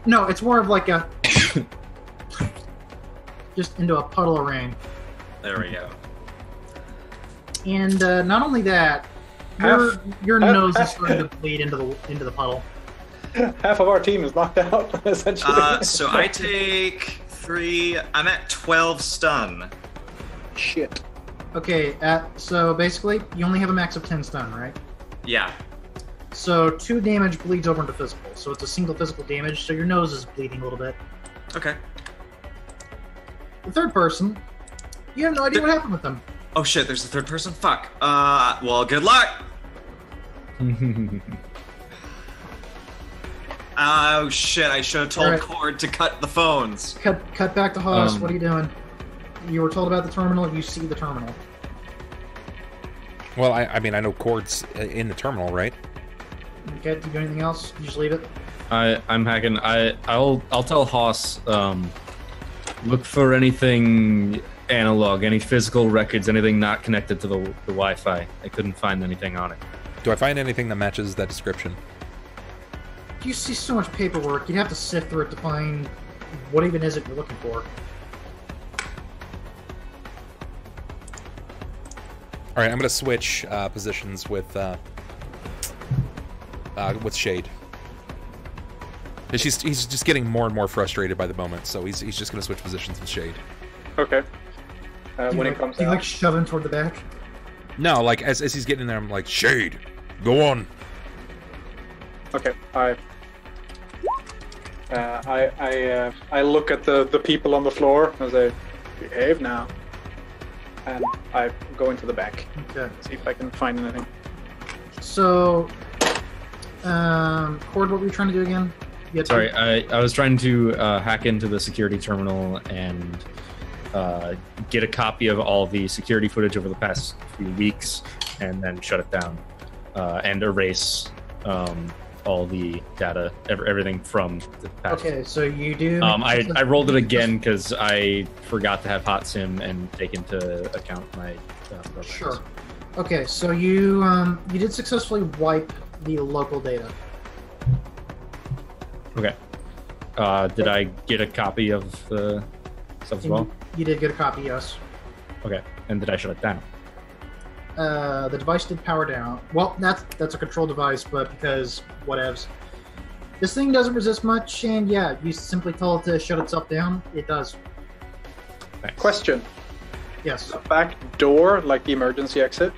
Speaker 3: No, it's more of like a... just into a puddle of rain.
Speaker 4: There we go.
Speaker 3: And not only that, your nose is starting to bleed into the puddle.
Speaker 5: Half of our team is knocked out, essentially.
Speaker 4: So I take 3. I'm at 12 stun.
Speaker 5: Shit.
Speaker 3: Okay, so basically, you only have a max of 10 stun, right?
Speaker 4: Yeah.
Speaker 3: So 2 damage bleeds over into physical. So it's a single physical damage, so your nose is bleeding a little bit.
Speaker 4: Okay.
Speaker 3: The third person, you have no idea what happened with them.
Speaker 4: Oh shit, there's the third person? Fuck. Well, good luck! Oh shit, I should have told
Speaker 3: Alright.
Speaker 4: Chord to cut the phones.
Speaker 3: Cut back to Haas. What are you doing? You were told about the terminal. You see the terminal.
Speaker 2: Well, I mean, I know Chord's in the terminal, right?
Speaker 3: Okay. Do you do anything else? You just leave it.
Speaker 1: I'm hacking. I'll tell Haas. Look for anything analog, any physical records, anything not connected to the Wi-Fi. I couldn't find anything on it.
Speaker 2: Do I find anything that matches that description?
Speaker 3: You see so much paperwork. You'd have to sift through it to find what even is it you're looking for.
Speaker 2: All right, I'm gonna switch positions with Shade. He's just getting more and more frustrated by the moment, so he's just gonna switch positions with Shade.
Speaker 5: Okay.
Speaker 3: Do
Speaker 5: When
Speaker 3: you
Speaker 5: it comes
Speaker 3: do you
Speaker 5: out.
Speaker 3: like shove him toward the back?
Speaker 2: No, like as he's getting in there, I'm like, Shade, go on.
Speaker 5: Okay. I look at the people on the floor and I say, behave now. And I go into the back.
Speaker 3: Okay.
Speaker 5: See if I can find anything.
Speaker 3: So, Chord, what were you trying to do again?
Speaker 1: Sorry, I was trying to hack into the security terminal and get a copy of all the security footage over the past few weeks, and then shut it down and erase all the data, everything from the past.
Speaker 3: Okay, so you do.
Speaker 1: I rolled it again because I forgot to have hot sim and take into account my programs.
Speaker 3: Sure. Okay, so you did successfully wipe the local data.
Speaker 1: Okay. Did I get a copy of the stuff as well?
Speaker 3: You did get a copy, yes.
Speaker 1: Okay. And did I shut it down?
Speaker 3: The device did power down. Well, that's a control device, but because whatevs. This thing doesn't resist much, and yeah, you simply tell it to shut itself down. It does.
Speaker 1: Nice.
Speaker 5: Question.
Speaker 3: Yes.
Speaker 5: The back door, like the emergency exit.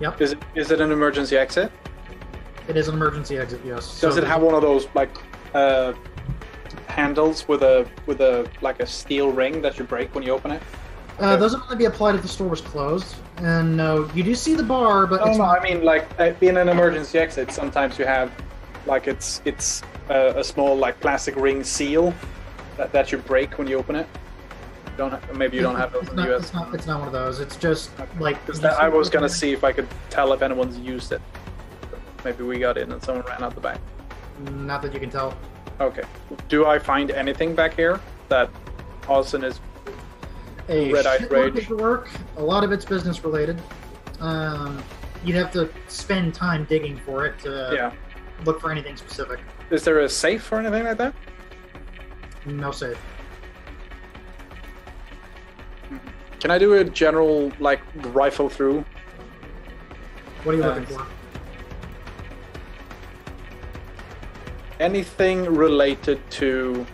Speaker 3: Yep.
Speaker 5: Is it an emergency exit?
Speaker 3: It is an emergency exit, yes.
Speaker 5: Does it have one of those like handles with a like a steel ring that you break when you open it?
Speaker 3: Those would only be applied if the store was closed. And no, you do see the bar, but
Speaker 5: No, I mean like in an emergency exit, sometimes you have like it's a small like plastic ring seal that you break when you open it. Maybe you don't have those in the US.
Speaker 3: It's not one of those. It's just like.
Speaker 5: I was gonna see if I could tell if anyone's used it. Maybe we got in and someone ran out the back.
Speaker 3: Not that you can tell.
Speaker 5: Okay. Do I find anything back here that Austin is red-eyed rage?
Speaker 3: Paperwork. A lot of it's business related. You'd have to spend time digging for it to look for anything specific.
Speaker 5: Is there a safe or anything like that?
Speaker 3: No safe.
Speaker 5: Can I do a general like rifle through?
Speaker 3: What are you looking for?
Speaker 5: Anything related to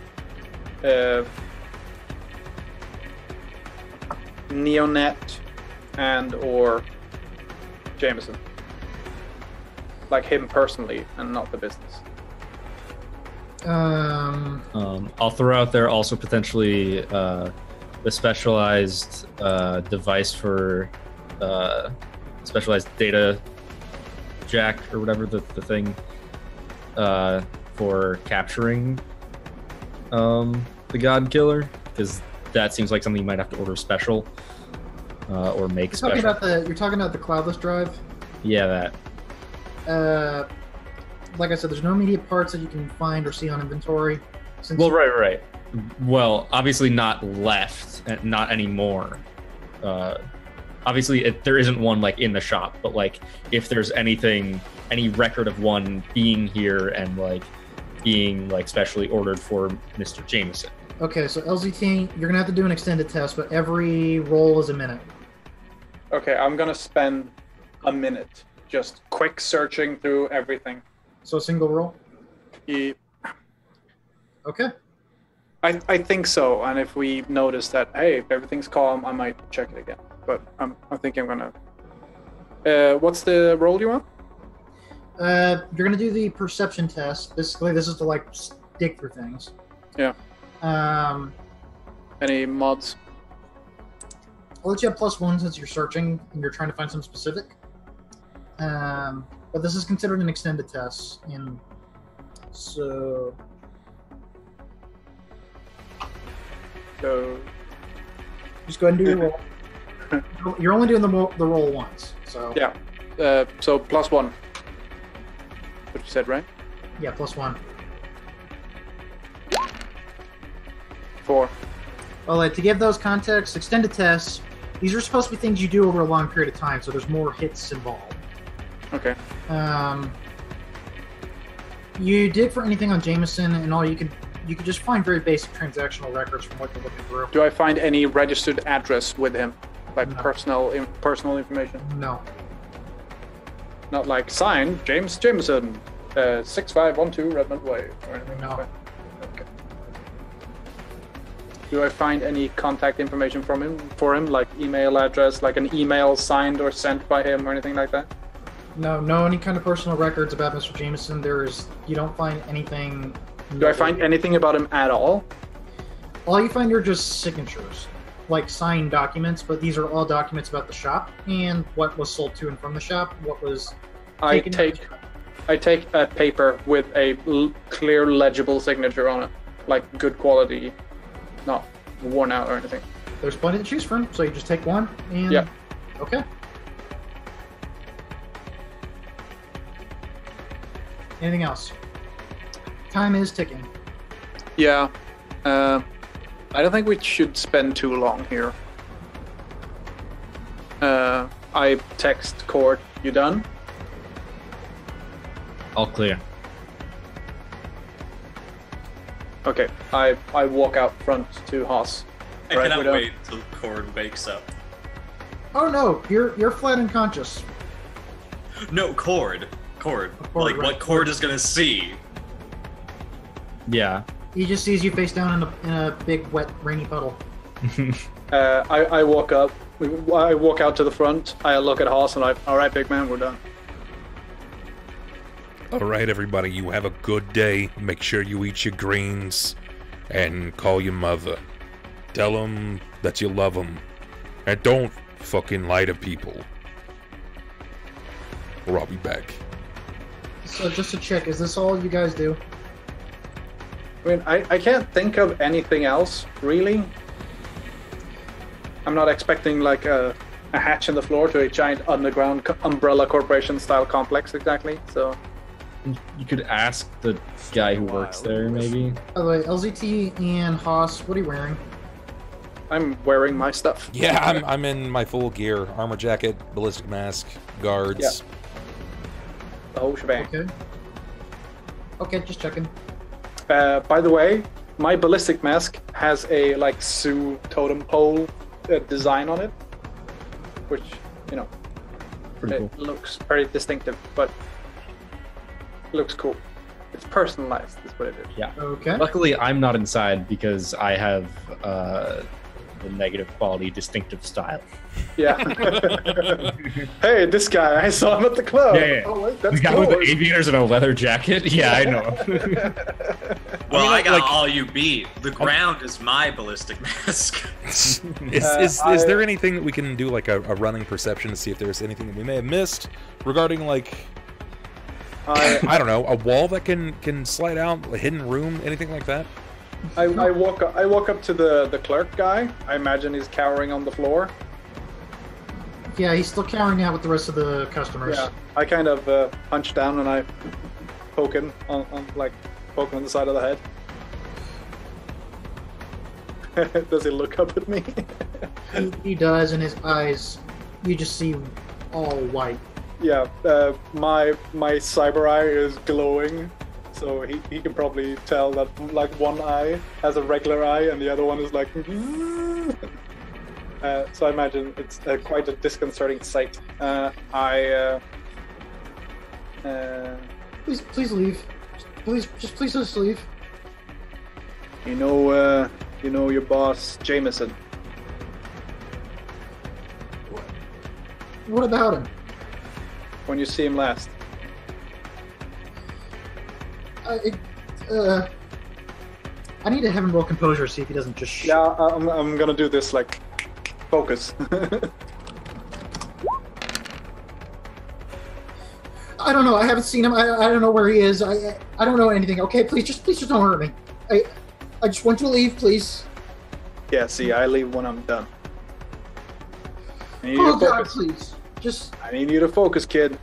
Speaker 5: Neonet and or Jameson, like him personally and not the business.
Speaker 1: I'll throw out there also potentially the specialized device for specialized data jack or whatever the thing for capturing the God Killer, because that seems like something you might have to order special or make special.
Speaker 3: You're talking about the cloudless drive?
Speaker 1: Yeah, that.
Speaker 3: Like I said, there's no immediate parts that you can find or see on inventory.
Speaker 1: Right. Well, obviously not left, not anymore. Obviously, there isn't one like in the shop, but like if there's any record of one being here and like being like specially ordered for Mr. Jameson.
Speaker 3: Okay, so LZT, you're gonna have to do an extended test, but every roll is a minute.
Speaker 5: Okay, I'm gonna spend a minute just quick searching through everything.
Speaker 3: So a single roll?
Speaker 5: Yeah.
Speaker 3: Okay.
Speaker 5: I think so, and if we notice that, hey, if everything's calm, I might check it again. But I think I'm gonna. What's the roll you want?
Speaker 3: You're gonna do the perception test. Basically, this is to like dig through things.
Speaker 5: Yeah. Any mods?
Speaker 3: I'll let you have +1 since you're searching and you're trying to find something specific. But this is considered an extended test, so just go ahead and do your roll. You're only doing the roll once, so
Speaker 5: yeah. So +1. What you said, right?
Speaker 3: Yeah, +1.
Speaker 5: 4.
Speaker 3: Well, to give those context, extended tests, these are supposed to be things you do over a long period of time, so there's more hits involved.
Speaker 5: Okay.
Speaker 3: You dig for anything on Jameson, and all you could just find very basic transactional records from what you're looking through.
Speaker 5: Do I find any registered address with him, like
Speaker 3: No.
Speaker 5: personal information?
Speaker 3: No.
Speaker 5: Not like signed James Jameson, 6512 Redmond Way or anything
Speaker 3: No.
Speaker 5: like that. Okay. Do I find any contact information for him, like email address, like an email signed or sent by him or anything like that?
Speaker 3: No, any kind of personal records about Mr. Jameson. You don't find anything.
Speaker 5: Do I find anything about him at all?
Speaker 3: All you find are just signatures, like signed documents, but these are all documents about the shop and what was sold to and from the shop, what was
Speaker 5: I
Speaker 3: taken
Speaker 5: take a paper with a clear, legible signature on it, like good quality, not worn out or anything.
Speaker 3: There's plenty to choose from, so you just take one and
Speaker 5: yeah.
Speaker 3: Okay. Anything else? Time is ticking.
Speaker 5: Yeah. I don't think we should spend too long here. I text Chord. You done?
Speaker 1: All clear.
Speaker 5: Okay. I walk out front to Haas.
Speaker 4: I
Speaker 5: Right,
Speaker 4: cannot
Speaker 5: we don't-
Speaker 4: wait till Chord wakes up.
Speaker 3: Oh no, you're flat unconscious.
Speaker 4: No, Chord.
Speaker 3: Chord,
Speaker 4: Like
Speaker 3: right.
Speaker 4: what Chord is gonna see.
Speaker 1: Yeah.
Speaker 3: He just sees you face down in a big, wet, rainy puddle.
Speaker 5: I walk up. I walk out to the front. I look at Haas and all right, big man, we're done.
Speaker 2: All right, everybody, you have a good day. Make sure you eat your greens and call your mother. Tell them that you love them. And don't fucking lie to people. Or I'll be back.
Speaker 3: So just to check, is this all you guys do?
Speaker 5: I mean, I can't think of anything else, really. I'm not expecting like a hatch in the floor to a giant underground umbrella corporation style complex exactly, so...
Speaker 1: You could ask the guy who works there, maybe.
Speaker 3: By the way, LZT and Haas, what are you wearing?
Speaker 5: I'm wearing my stuff.
Speaker 2: Yeah, I'm in my full gear. Armor jacket, ballistic mask, guards.
Speaker 5: The whole shebang.
Speaker 3: Okay. Okay, just checking.
Speaker 5: By the way, my ballistic mask has a like Sioux totem pole design on it, which, you know,
Speaker 1: Pretty
Speaker 5: it
Speaker 1: cool.
Speaker 5: looks very distinctive, but it looks cool. It's personalized, is what it is.
Speaker 1: Yeah.
Speaker 3: Okay.
Speaker 1: Luckily, I'm not inside because I have the negative quality distinctive style.
Speaker 5: Yeah. Hey, this guy, I saw him at the club.
Speaker 1: Yeah.
Speaker 5: Oh, wait,
Speaker 1: The
Speaker 5: that's
Speaker 1: guy
Speaker 5: cool.
Speaker 1: with aviators and a leather jacket? Yeah, I know.
Speaker 4: Well, I got
Speaker 2: like-
Speaker 4: all you beat. The ground is my ballistic mask.
Speaker 2: Is there anything that we can do, like a running perception to see if there's anything that we may have missed regarding, like, I don't know, a wall that can slide out, a hidden room, anything like that?
Speaker 5: I walk up to the clerk guy. I imagine he's cowering on the floor.
Speaker 3: Yeah, he's still carrying out with the rest of the customers.
Speaker 5: Yeah. I kind of hunch down and I poke him on the side of the head. Does he look up at me?
Speaker 3: He does, and his eyes, you just see all white.
Speaker 5: Yeah, my cyber eye is glowing, so he can probably tell that like one eye has a regular eye and the other one is like. So I imagine it's quite a disconcerting sight.
Speaker 3: Please leave. Please just leave.
Speaker 5: You know your boss Jameson.
Speaker 3: What about him?
Speaker 5: When you see him last.
Speaker 3: I need to have him roll composure, see if he doesn't just.
Speaker 5: Yeah, I'm gonna do this like focus.
Speaker 3: I don't know. I haven't seen him. I don't know where he is. I don't know anything. Okay, please just don't hurt me. I just want you to leave, please.
Speaker 5: Yeah, see, I leave when I'm done. I need
Speaker 3: Oh
Speaker 5: you to
Speaker 3: God,
Speaker 5: focus.
Speaker 3: please. Just
Speaker 5: I need you to focus, kid.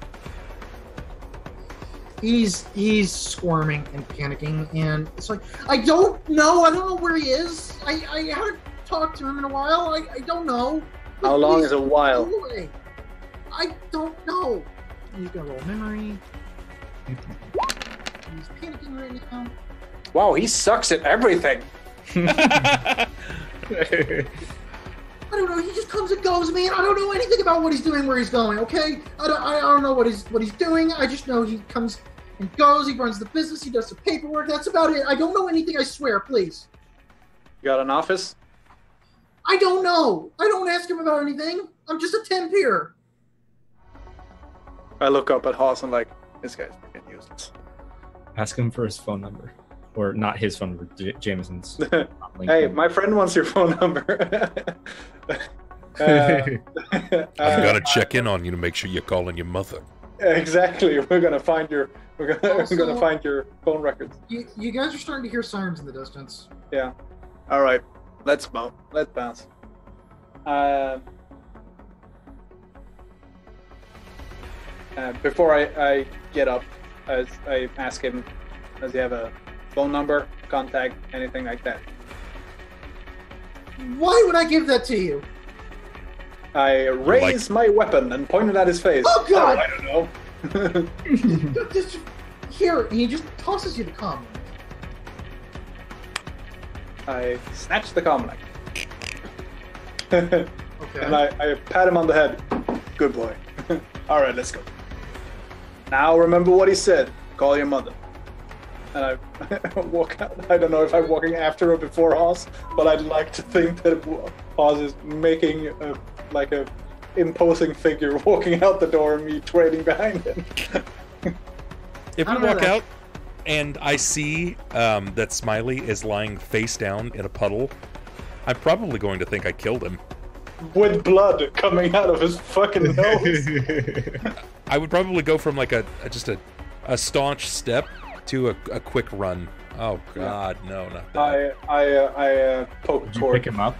Speaker 3: he's squirming and panicking, and it's like I don't know where he is. I haven't talked to him in a while. I don't know.
Speaker 5: How long
Speaker 3: Please
Speaker 5: is a while?
Speaker 3: go away. I don't know. He's gonna roll memory. He's panicking right now.
Speaker 5: Wow, he sucks at everything.
Speaker 3: I don't know. He just comes and goes, man. I don't know anything about what he's doing, where he's going. Okay, I don't know what he's doing. I just know he comes and goes. He runs the business. He does the paperwork. That's about it. I don't know anything. I swear. Please.
Speaker 5: You got an office?
Speaker 3: I don't know. I don't ask him about anything. I'm just a temp here.
Speaker 5: I look up at Haas and like, this guy's freaking useless.
Speaker 1: Ask him for his phone number. Or not his phone number, Jameson's.
Speaker 5: Hey, my friend wants your phone number.
Speaker 2: I'm gonna check in on you to make sure you're calling your mother.
Speaker 5: Exactly. We're gonna find your phone records.
Speaker 3: You guys are starting to hear sirens in the distance.
Speaker 5: Yeah. All right. Let's bounce. Before I get up, as I ask him, does he have a phone number, contact, anything like that?
Speaker 3: Why would I give that to you?
Speaker 5: I raise my weapon and point it at his face.
Speaker 3: Oh, God!
Speaker 5: I don't know.
Speaker 3: Just here, and he just tosses you the comm.
Speaker 5: I snatch the comm link.
Speaker 3: Okay.
Speaker 5: And I pat him on the head. Good boy. All right, let's go. Now remember what he said. Call your mother. And I walk out. I don't know if I'm walking after or before Haas, but I'd like to think that Haas is making a imposing figure walking out the door and me trailing behind him.
Speaker 2: If we walk out and I see that Smiley is lying face down in a puddle, I'm probably going to think I killed him.
Speaker 5: With blood coming out of his fucking nose.
Speaker 2: I would probably go from like just a staunch step to a quick run. Oh God, no, not that.
Speaker 5: I poke
Speaker 1: Did you
Speaker 5: Chord.
Speaker 1: pick him up?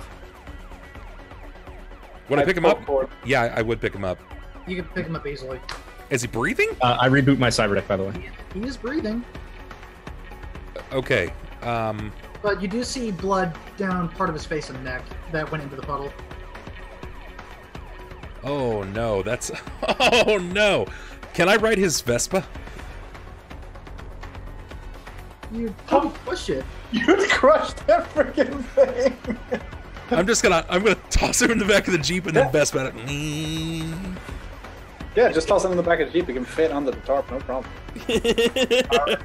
Speaker 2: Would I pick him up?
Speaker 5: Chord.
Speaker 2: Yeah, I would pick him up.
Speaker 3: You can pick him up easily.
Speaker 2: Is he breathing?
Speaker 1: I reboot my cyber deck, by the way.
Speaker 3: He is breathing,
Speaker 2: Okay.
Speaker 3: but you do see blood down part of his face and neck that went into the puddle.
Speaker 2: Oh no, that's. Oh no! Can I ride his Vespa?
Speaker 3: You probably push it.
Speaker 5: You crushed that freaking thing.
Speaker 2: I'm gonna toss him in the back of the Jeep and then Vespa it.
Speaker 5: Yeah, just toss him in the back of the Jeep. He can fit under the tarp, no problem. All right.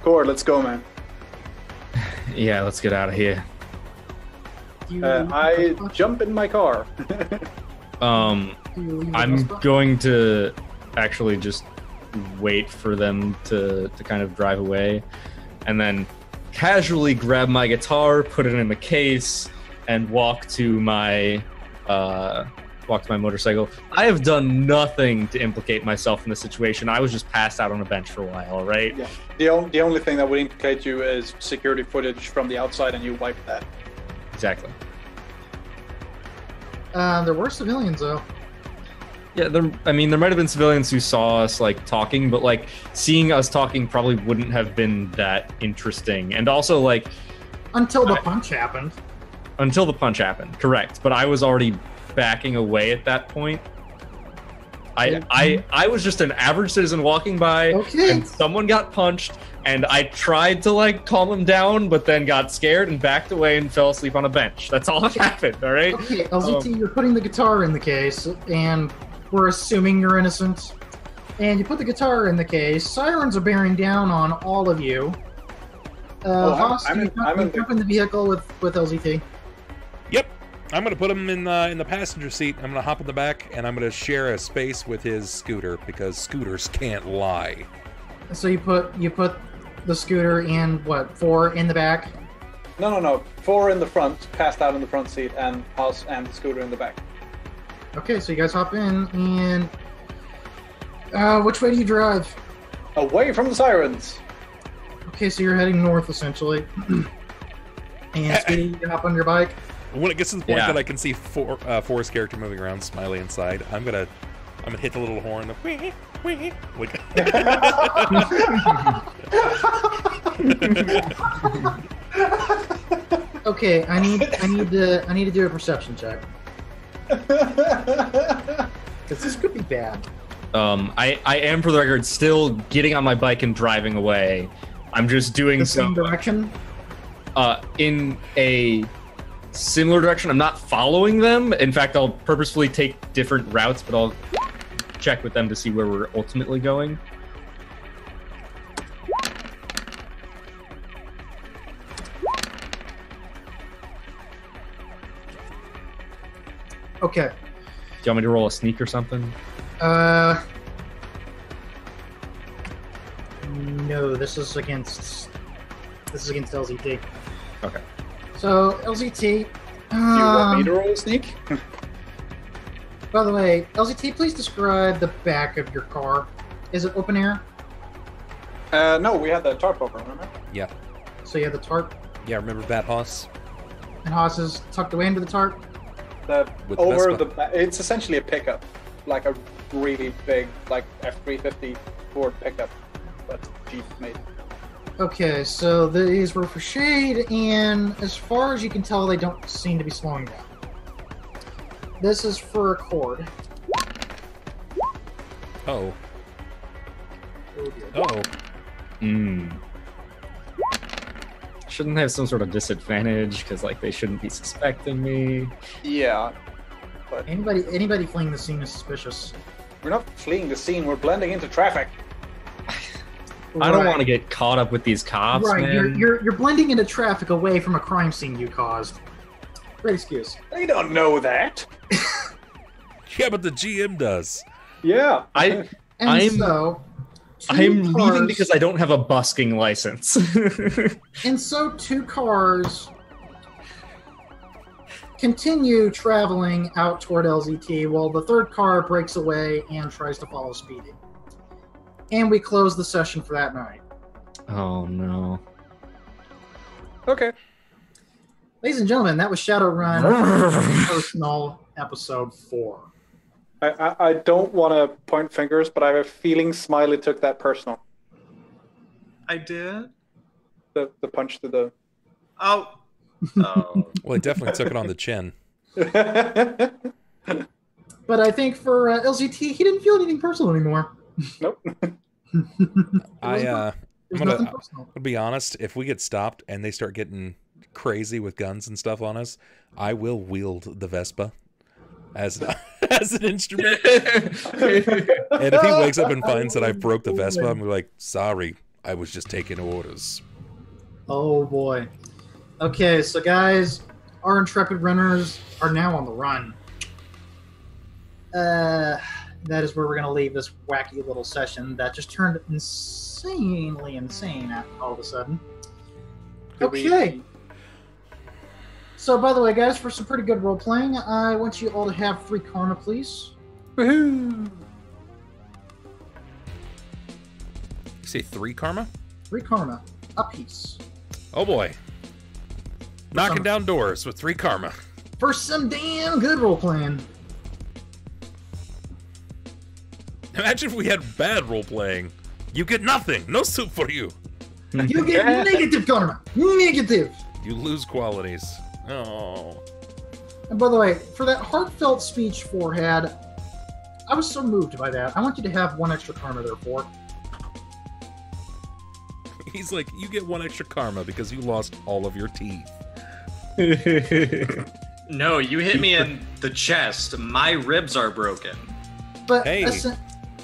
Speaker 5: Chord, let's go, man.
Speaker 1: Yeah, let's get out of here.
Speaker 5: I jump in my car.
Speaker 1: I'm going to actually just wait for them to kind of drive away, and then casually grab my guitar, put it in the case, and walk to my motorcycle. I have done nothing to implicate myself in the situation. I was just passed out on a bench for a while, right?
Speaker 5: Yeah. The only thing that would implicate you is security footage from the outside, and you wipe that.
Speaker 1: Exactly.
Speaker 3: There were civilians though.
Speaker 1: Yeah, there might have been civilians who saw us like talking, but like seeing us talking probably wouldn't have been that interesting. And also like
Speaker 3: Until the punch happened.
Speaker 1: until the punch happened, correct. But I was already backing away at that point. I was just an average citizen walking by,
Speaker 3: Okay.
Speaker 1: and someone got punched, and I tried to like calm him down, but then got scared and backed away and fell asleep on a bench. That's all that happened, all right?
Speaker 3: Okay, LZT, you're putting the guitar in the case, and we're assuming you're innocent. And you put the guitar in the case. Sirens are bearing down on all of you. Haas,
Speaker 5: I'm
Speaker 3: you
Speaker 5: in
Speaker 3: jump in the vehicle with LZT.
Speaker 2: Yep. I'm gonna put him in the passenger seat. I'm gonna hop in the back, and I'm gonna share a space with his scooter because scooters can't lie.
Speaker 3: So you put the scooter in what, 4 in the back?
Speaker 5: No. 4 in the front, passed out in the front seat, and Haas and the scooter in the back.
Speaker 3: Okay, so you guys hop in, and which way do you drive?
Speaker 5: Away from the sirens.
Speaker 3: Okay, so you're heading north essentially. And Speedy, you hop on your bike.
Speaker 2: When it gets to the point
Speaker 1: Yeah.
Speaker 2: that I can see Forrest's character moving around, Smiley inside, I'm gonna hit the little horn. Like,
Speaker 3: Okay, I need to do a perception check. Because this could be bad.
Speaker 1: I am, for the record, still getting on my bike and driving away. I'm just doing
Speaker 3: The
Speaker 1: so
Speaker 3: same direction?
Speaker 1: in a similar direction. I'm not following them. In fact, I'll purposefully take different routes, but I'll check with them to see where we're ultimately going.
Speaker 3: Okay.
Speaker 1: Do you want me to roll a sneak or something?
Speaker 3: No, this is against LZT.
Speaker 1: Okay.
Speaker 3: So LZT.
Speaker 5: Do you want me to roll a sneak?
Speaker 3: By the way, LZT, please describe the back of your car. Is it open air?
Speaker 5: No, we had the tarp over, remember?
Speaker 2: yeah,
Speaker 3: So you have the tarp,
Speaker 2: remember Bat Hoss?
Speaker 3: and Haas is tucked away into the tarp.
Speaker 2: With the
Speaker 5: Over
Speaker 2: Vespa.
Speaker 5: it's essentially a pickup, like a really big, like F-350 Ford pickup. but Jeep made it.
Speaker 3: Okay, so these were for Shade, and as far as you can tell, they don't seem to be slowing down. This is for a Chord.
Speaker 2: Oh.
Speaker 3: Oh dear.
Speaker 2: Oh.
Speaker 1: Shouldn't have some sort of disadvantage because like they shouldn't be suspecting me.
Speaker 5: Yeah.
Speaker 3: Anybody fleeing the scene is suspicious.
Speaker 5: We're not fleeing the scene, we're blending into traffic.
Speaker 1: I don't want to get caught up with these cops,
Speaker 3: Right,
Speaker 1: man.
Speaker 3: you're blending into traffic away from a crime scene you caused. Great excuse.
Speaker 5: They don't know that.
Speaker 2: Yeah, but the GM does.
Speaker 5: Yeah.
Speaker 3: And
Speaker 1: I'm
Speaker 3: so,
Speaker 1: leaving
Speaker 3: cars-
Speaker 1: because I don't have a busking license.
Speaker 3: And so 2 cars continue traveling out toward LZT while the 3rd car breaks away and tries to follow Speedy. And we close the session for that night.
Speaker 1: Oh no.
Speaker 5: Okay.
Speaker 3: Ladies and gentlemen, that was Shadowrun Personal Episode 4.
Speaker 5: I don't want to point fingers, but I have a feeling Smiley took that personal.
Speaker 4: I did.
Speaker 5: The punch to the...
Speaker 4: Oh. Oh.
Speaker 2: Well, he definitely took it on the chin.
Speaker 3: But I think for LZT, he didn't feel anything personal anymore.
Speaker 5: Nope.
Speaker 3: There's
Speaker 2: I'm
Speaker 3: nothing personal.
Speaker 2: gonna be honest. If we get stopped and they start getting crazy with guns and stuff on us, I will wield the Vespa as an instrument. And if he wakes up and finds that I broke the Vespa, I'm like, sorry, I was just taking orders.
Speaker 3: Oh boy. Okay, so guys, our intrepid runners are now on the run. That is where we're going to leave this wacky little session that just turned insanely insane all of a sudden. Okay. So, by the way, guys, for some pretty good role-playing, I want you all to have 3 karma, please.
Speaker 5: Woohoo!
Speaker 2: You say 3 karma?
Speaker 3: 3 karma. Apiece.
Speaker 2: Oh boy. Knocking down doors with 3 karma.
Speaker 3: For some damn good role-playing.
Speaker 2: Imagine if we had bad role playing. You get nothing. No soup for you.
Speaker 3: You get negative karma. Negative.
Speaker 2: You lose qualities. Oh.
Speaker 3: And by the way, for that heartfelt speech, Forehead, I was so moved by that. I want you to have 1 extra karma, therefore.
Speaker 2: He's like, you get 1 extra karma because you lost all of your teeth.
Speaker 4: No, you hit me in the chest. My ribs are broken.
Speaker 3: But
Speaker 2: Hey.
Speaker 3: listen,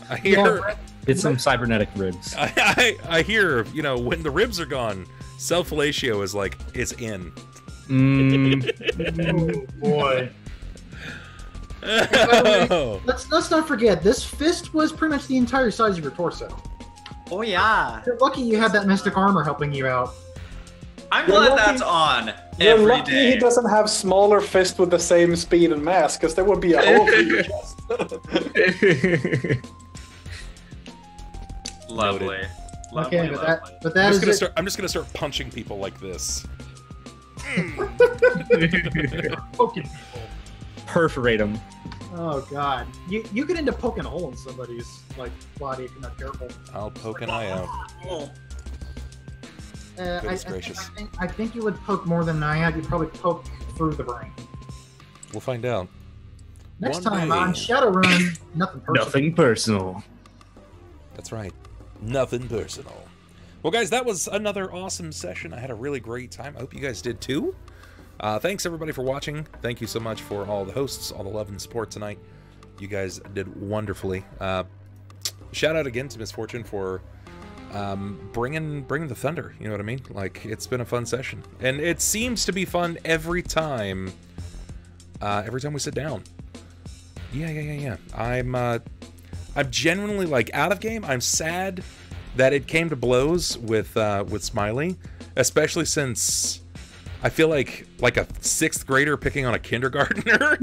Speaker 2: I hear,
Speaker 1: It's some cybernetic ribs.
Speaker 2: I hear, you know, when the ribs are gone, self-fellatio is like, it's in.
Speaker 3: oh boy.
Speaker 2: Oh.
Speaker 3: Let's not forget, this fist was pretty much the entire size of your torso.
Speaker 4: Oh yeah.
Speaker 3: You're lucky you had that mystic armor helping you out.
Speaker 4: I'm
Speaker 5: You're
Speaker 4: glad
Speaker 5: lucky-
Speaker 4: that's on
Speaker 5: You're
Speaker 4: every
Speaker 5: lucky he
Speaker 4: day.
Speaker 5: doesn't have smaller fist with the same speed and mass, because there would be a hole for your chest.
Speaker 4: Lovely. Lovely,
Speaker 3: Okay,
Speaker 4: lovely.
Speaker 3: but that is it.
Speaker 2: I'm just gonna start punching people like this.
Speaker 3: Poking people.
Speaker 1: Perforate them.
Speaker 3: Oh god, you get into poking a hole in somebody's like body if you're not careful.
Speaker 2: I'll poke an eye out. Goodness gracious.
Speaker 3: I think you would poke more than an eye out. You'd probably poke through the brain.
Speaker 2: We'll find out.
Speaker 3: Next
Speaker 2: One
Speaker 3: time
Speaker 2: day.
Speaker 3: on Shadowrun, nothing personal.
Speaker 1: Nothing personal.
Speaker 2: That's right. Nothing personal. Well, guys, that was another awesome session. I had a really great time. I hope you guys did too. Thanks, everybody, for watching. Thank you so much for all the hosts, all the love and support tonight. You guys did wonderfully. Shout out again to Misfortune for bringing the thunder. You know what I mean? Like, it's been a fun session. And it seems to be fun every time we sit down. Yeah. I'm genuinely, like, out of game. I'm sad that it came to blows with Smiley, especially since I feel like a 6th grader picking on a kindergartner.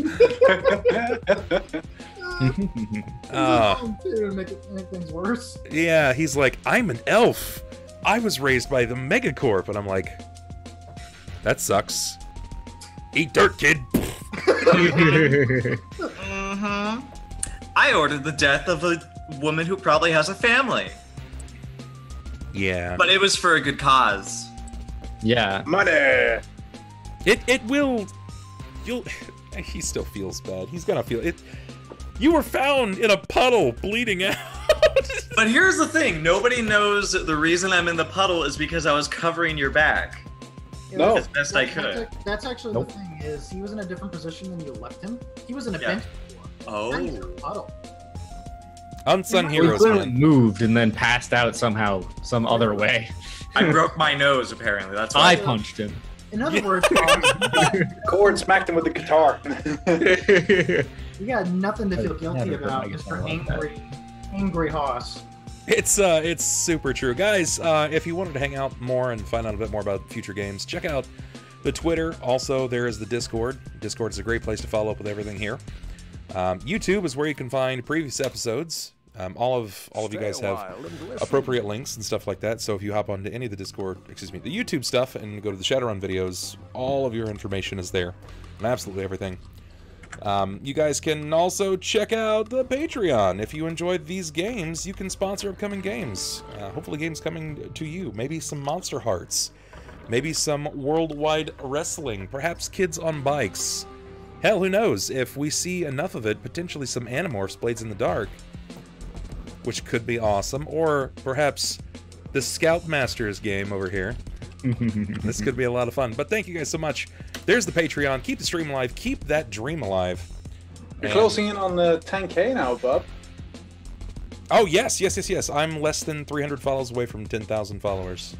Speaker 3: To make things worse.
Speaker 2: Yeah, he's like, I'm an elf. I was raised by the Megacorp, and I'm like, that sucks. Eat dirt, kid.
Speaker 4: I ordered the death of a woman who probably has a family.
Speaker 2: Yeah.
Speaker 4: But it was for a good cause.
Speaker 1: Yeah.
Speaker 5: Money.
Speaker 2: It will. He still feels bad. He's gonna feel it. You were found in a puddle, bleeding out.
Speaker 4: But here's the thing: nobody knows the reason I'm in the puddle is because I was covering your back
Speaker 5: No.
Speaker 4: as best I could.
Speaker 3: That's actually
Speaker 1: Nope.
Speaker 3: the thing is he was in a different position than you left him. He was in a
Speaker 4: Yeah.
Speaker 3: bench before. Now he's in a
Speaker 4: Oh,
Speaker 3: puddle.
Speaker 2: Unsung
Speaker 3: Well,
Speaker 1: He
Speaker 2: heroes,
Speaker 1: clearly
Speaker 2: man.
Speaker 1: moved and then passed out somehow, some other way.
Speaker 4: I broke my nose. Apparently, that's
Speaker 1: I
Speaker 4: why.
Speaker 1: punched him.
Speaker 3: In other words,
Speaker 5: Chord smacked him with the guitar.
Speaker 3: you got nothing to feel
Speaker 1: I
Speaker 3: guilty
Speaker 1: haven't heard
Speaker 3: about,
Speaker 1: my guitar
Speaker 3: Mr.
Speaker 1: like that.
Speaker 3: Angry Hoss.
Speaker 2: It's super true, guys. If you wanted to hang out more and find out a bit more about future games, check out the Twitter. Also, there is the Discord. Discord is a great place to follow up with everything here. YouTube is where you can find previous episodes. All of you guys have appropriate links and stuff like that. So if you hop onto any of the Discord, the YouTube stuff, and go to the Shadowrun videos, all of your information is there, and absolutely everything. You guys can also check out the Patreon. If you enjoyed these games, you can sponsor upcoming games. Hopefully games coming to you. Maybe some Monster Hearts. Maybe some worldwide wrestling. Perhaps kids on bikes. Hell, who knows? If we see enough of it, potentially some Animorphs Blades in the Dark, which could be awesome. Or perhaps the Scoutmasters game over here. This could be a lot of fun. But thank you guys so much. There's the Patreon. Keep the stream alive. Keep that dream alive.
Speaker 5: You're
Speaker 2: And-
Speaker 5: closing in on the 10K now, Bub.
Speaker 2: Oh, yes. I'm less than 300 follows away from 10,000 followers.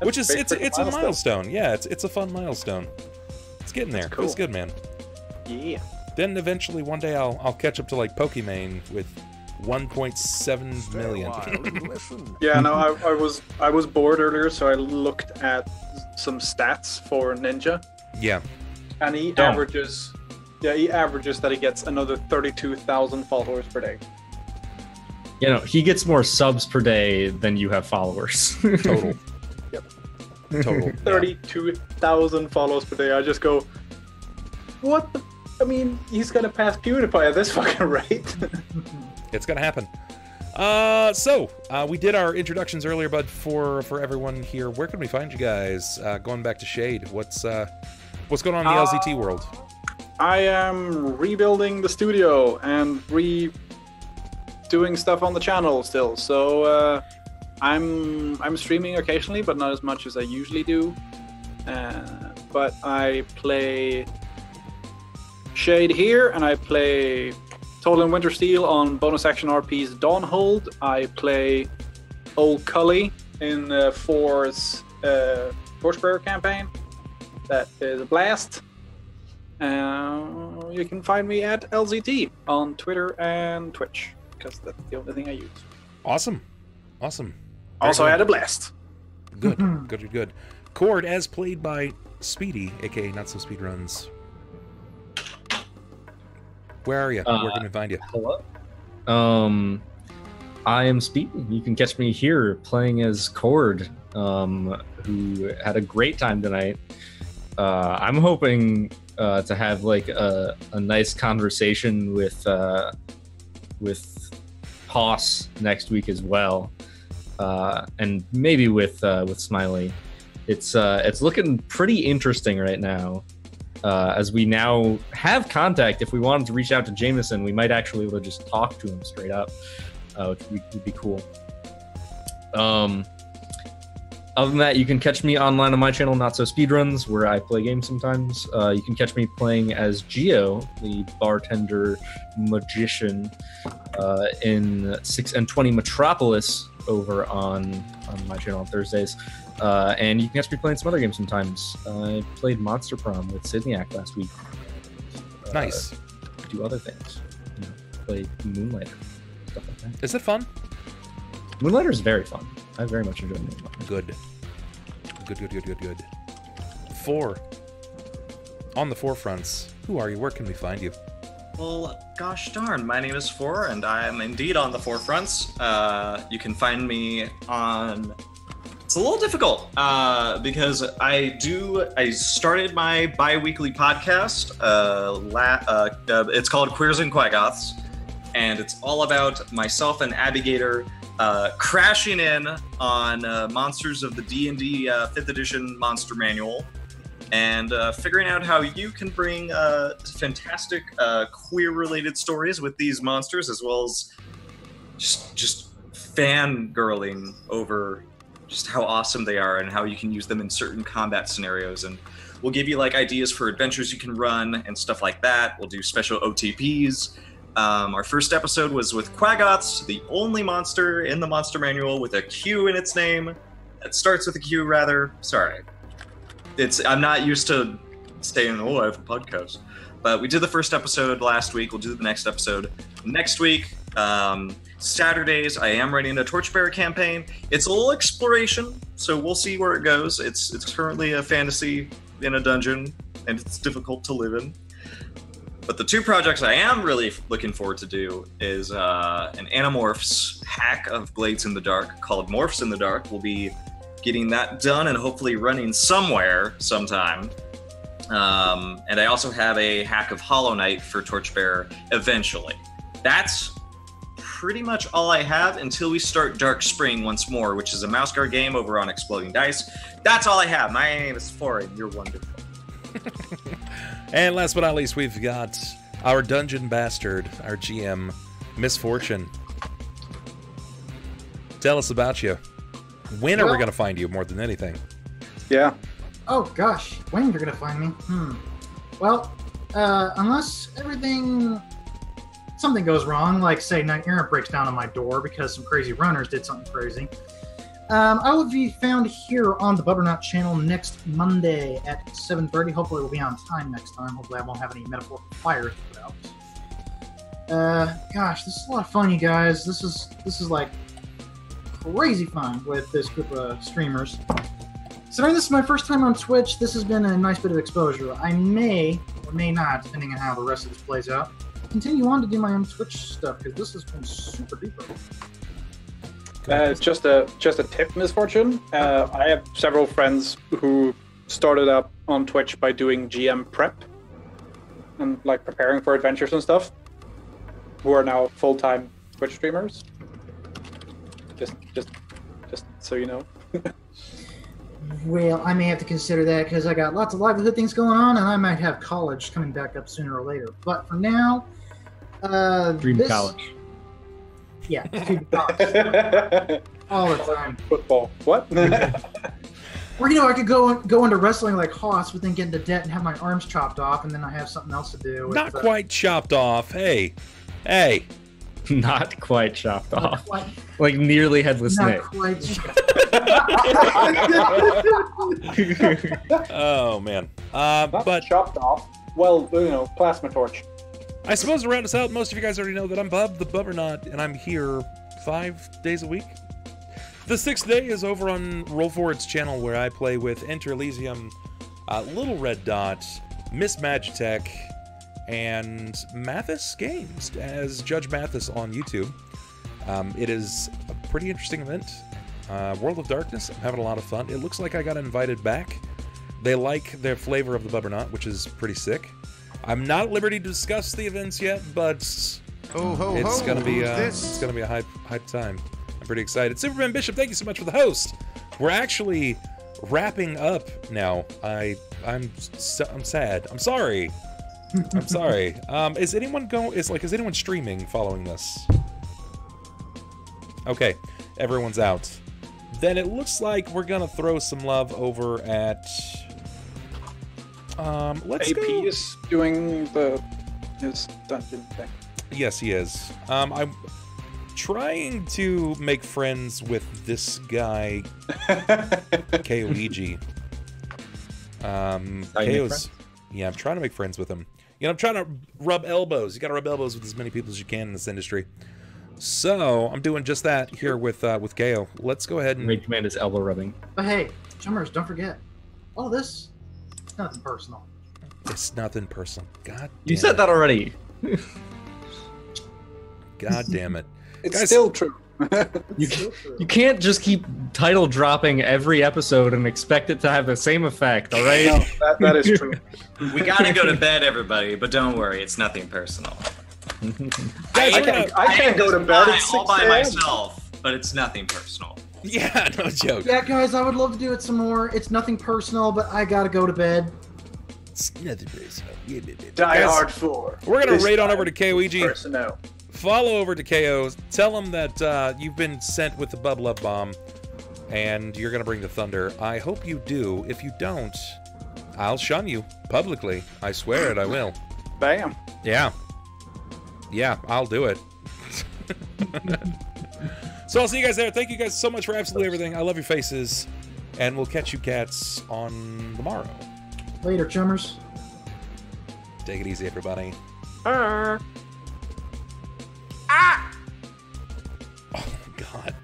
Speaker 2: Which is,
Speaker 5: Big
Speaker 2: it's
Speaker 5: freaking
Speaker 2: a milestone. Yeah, it's a fun milestone. It's getting there.
Speaker 5: cool.
Speaker 2: It's good, man.
Speaker 5: Yeah.
Speaker 2: Then eventually one day I'll catch up to like Pokimane with 1.7 million.
Speaker 5: Yeah, no, I was bored earlier, so I looked at some stats for Ninja,
Speaker 2: Yeah.
Speaker 5: and he
Speaker 1: Don't.
Speaker 5: averages that he gets another 32,000 followers per day.
Speaker 1: You know, he gets more subs per day than you have followers.
Speaker 2: Total.
Speaker 5: Yep.
Speaker 2: Total. Yeah.
Speaker 5: 32,000 followers per day. I just go, what the? I mean, he's gonna pass PewDiePie at this fucking rate.
Speaker 2: It's gonna happen. So we did our introductions earlier, but for everyone here, where can we find you guys? Going back to Shade, what's going on in the LZT world?
Speaker 5: I am rebuilding the studio and redoing stuff on the channel still. So I'm streaming occasionally, but not as much as I usually do. But I play Shade here, and I play Total and Wintersteel on bonus action RP's Dawnhold. I play Old Cully in For's Torchbearer campaign. That is a blast. You can find me at LZT on Twitter and Twitch, because that's the only thing I use.
Speaker 2: Awesome.
Speaker 5: Also, I had a blast.
Speaker 2: Good. Chord, as played by Speedy, aka NotSoSpeedRuns. Where are you? Where can we find you?
Speaker 1: Hello. I am Speed. You can catch me here playing as Chord, who had a great time tonight. I'm hoping to have like a nice conversation with Hoss next week as well, and maybe with Smiley. It's looking pretty interesting right now. As we now have contact, if we wanted to reach out to Jameson, we might actually be able to just talk to him straight up, which would be cool. Other than that, you can catch me online on my channel, NotSoSpeedRuns, where I play games sometimes. You can catch me playing as Geo, the bartender magician, in 6 and 20 Metropolis over on my channel on Thursdays. And you can catch me playing some other games sometimes. I played Monster Prom with Sydneyak last week.
Speaker 2: Nice.
Speaker 1: Do other things. You know, play Moonlighter, stuff like that.
Speaker 2: Is it fun?
Speaker 1: Moonlighter is very fun. I very much enjoy Moonlighter.
Speaker 2: Good. 4. On the forefronts. Who are you? Where can we find you?
Speaker 4: Well, gosh darn, my name is For, and I am indeed on the forefronts. You can find me on... It's a little difficult, because I started my bi-weekly podcast. It's called Queers and Quaggoths, and it's all about myself and Abigator crashing in on monsters of the D&D 5th edition monster manual, and figuring out how you can bring fantastic queer-related stories with these monsters, as well as just fangirling over just how awesome they are and how you can use them in certain combat scenarios. And we'll give you like ideas for adventures you can run and stuff like that. We'll do special OTPs. Our first episode was with Quaggots, the only monster in the monster manual with a Q in its name. It starts with a Q, rather. Sorry. I'm not used to saying, oh, I have a podcast. But we did the first episode last week. We'll do the next episode next week. Saturdays, I am running a Torchbearer campaign. It's a little exploration, so we'll see where it goes. It's currently a fantasy in a dungeon, and it's difficult to live in. But the two projects I am really looking forward to do is an Animorphs hack of Blades in the Dark called Morphs in the Dark. We'll be getting that done and hopefully running somewhere sometime. And I also have a hack of Hollow Knight for Torchbearer eventually. That's pretty much all I have until we start Dark Spring once more, which is a mouse guard game over on Exploding Dice. That's all I have. My name is Foreign. You're wonderful.
Speaker 2: And last but not least, we've got our dungeon bastard, our GM, Misfortune. Tell us about you. When are we going to find you more than anything?
Speaker 5: Yeah.
Speaker 3: Oh gosh, when you're gonna find me? Well, unless something goes wrong, like say Night Errant breaks down on my door because some crazy runners did something crazy. I will be found here on the Bubbernaut channel next Monday at 7:30. Hopefully we'll be on time next time. Hopefully I won't have any metaphorical fire to put out. Gosh, this is a lot of fun, you guys. This is like crazy fun with this group of streamers. So this is my first time on Twitch. This has been a nice bit of exposure. I may or may not, depending on how the rest of this plays out, continue on to do my own Twitch stuff because this has been super duper.
Speaker 5: Just a tip, Misfortune. I have several friends who started up on Twitch by doing GM prep and like preparing for adventures and stuff, who are now full-time Twitch streamers. Just so you know.
Speaker 3: Well, I may have to consider that because I got lots of livelihood things going on, and I might have college coming back up sooner or later. But for now,
Speaker 1: Dream college.
Speaker 3: Yeah, dream college. All the time.
Speaker 5: Football. What?
Speaker 3: Or I could go into wrestling like Hoss, but then get into debt and have my arms chopped off, and then I have something else to do.
Speaker 2: Not quite chopped off. Hey.
Speaker 1: Not quite chopped off.
Speaker 3: Quite,
Speaker 1: like nearly headless
Speaker 3: not
Speaker 1: Nick.
Speaker 3: quite.
Speaker 2: Oh man.
Speaker 5: Not
Speaker 2: But
Speaker 5: chopped off. Well, plasma torch.
Speaker 2: I suppose to round us out, most of you guys already know that I'm Bub, the Bubbernaut, and I'm here 5 days a week. The 6th day is over on Roll Forward's channel, where I play with Enter Elysium, Little Red Dot, Miss Magitech, and Mathis Games as Judge Mathis on YouTube. It is a pretty interesting event. World of Darkness, I'm having a lot of fun. It looks like I got invited back. They like their flavor of the Bubbernaut, which is pretty sick. I'm not at liberty to discuss the events yet, but it's gonna be a hype time. I'm pretty excited. Superman Bishop, thank you so much for the host. We're actually wrapping up now. I'm sad. I'm sorry. I'm sorry. Is anyone streaming following this? Okay, everyone's out. Then it looks like we're gonna throw some love over at let's
Speaker 5: AP
Speaker 2: go.
Speaker 5: is doing his dungeon thing.
Speaker 2: Yes, he is. I'm trying to make friends with this guy, KOEG. Yeah, I'm trying to make friends with him. I'm trying to rub elbows. You gotta rub elbows with as many people as you can in this industry. So, I'm doing just that here with Gale. Let's go ahead and...
Speaker 1: Raid command is elbow rubbing.
Speaker 3: But hey, chummers, don't forget, all this, it's nothing personal.
Speaker 2: It's nothing personal. God
Speaker 1: You
Speaker 2: damn
Speaker 1: said
Speaker 2: it.
Speaker 1: that already.
Speaker 2: God damn it.
Speaker 5: It's
Speaker 2: Guys,
Speaker 5: still true.
Speaker 1: You can't just keep title dropping every episode and expect it to have the same effect, all right?
Speaker 5: No, that is true.
Speaker 4: We gotta go to bed, everybody, but don't worry, it's nothing personal.
Speaker 2: Guys,
Speaker 5: I can't go to bed at 6
Speaker 4: all by
Speaker 5: a.m.
Speaker 4: myself, but it's nothing personal.
Speaker 2: Yeah, no joke.
Speaker 3: Yeah, guys, I would love to do it some more. It's nothing personal, but I gotta go to bed.
Speaker 2: It's nothing personal.
Speaker 5: Die Hard 4.
Speaker 2: We're gonna
Speaker 5: This
Speaker 2: raid on
Speaker 5: time
Speaker 2: over to KOEG.
Speaker 5: Personnel.
Speaker 2: Follow over to KO. Tell him that you've been sent with the Bubble Up Bomb, and you're gonna bring the thunder. I hope you do. If you don't, I'll shun you publicly. I swear it, I will.
Speaker 5: Bam.
Speaker 2: Yeah. Yeah, I'll do it. So I'll see you guys there. Thank you guys so much for absolutely everything. I love your faces. And we'll catch you cats on tomorrow.
Speaker 3: Later, chummers.
Speaker 2: Take it easy, everybody.
Speaker 5: Ah.
Speaker 2: Oh, God.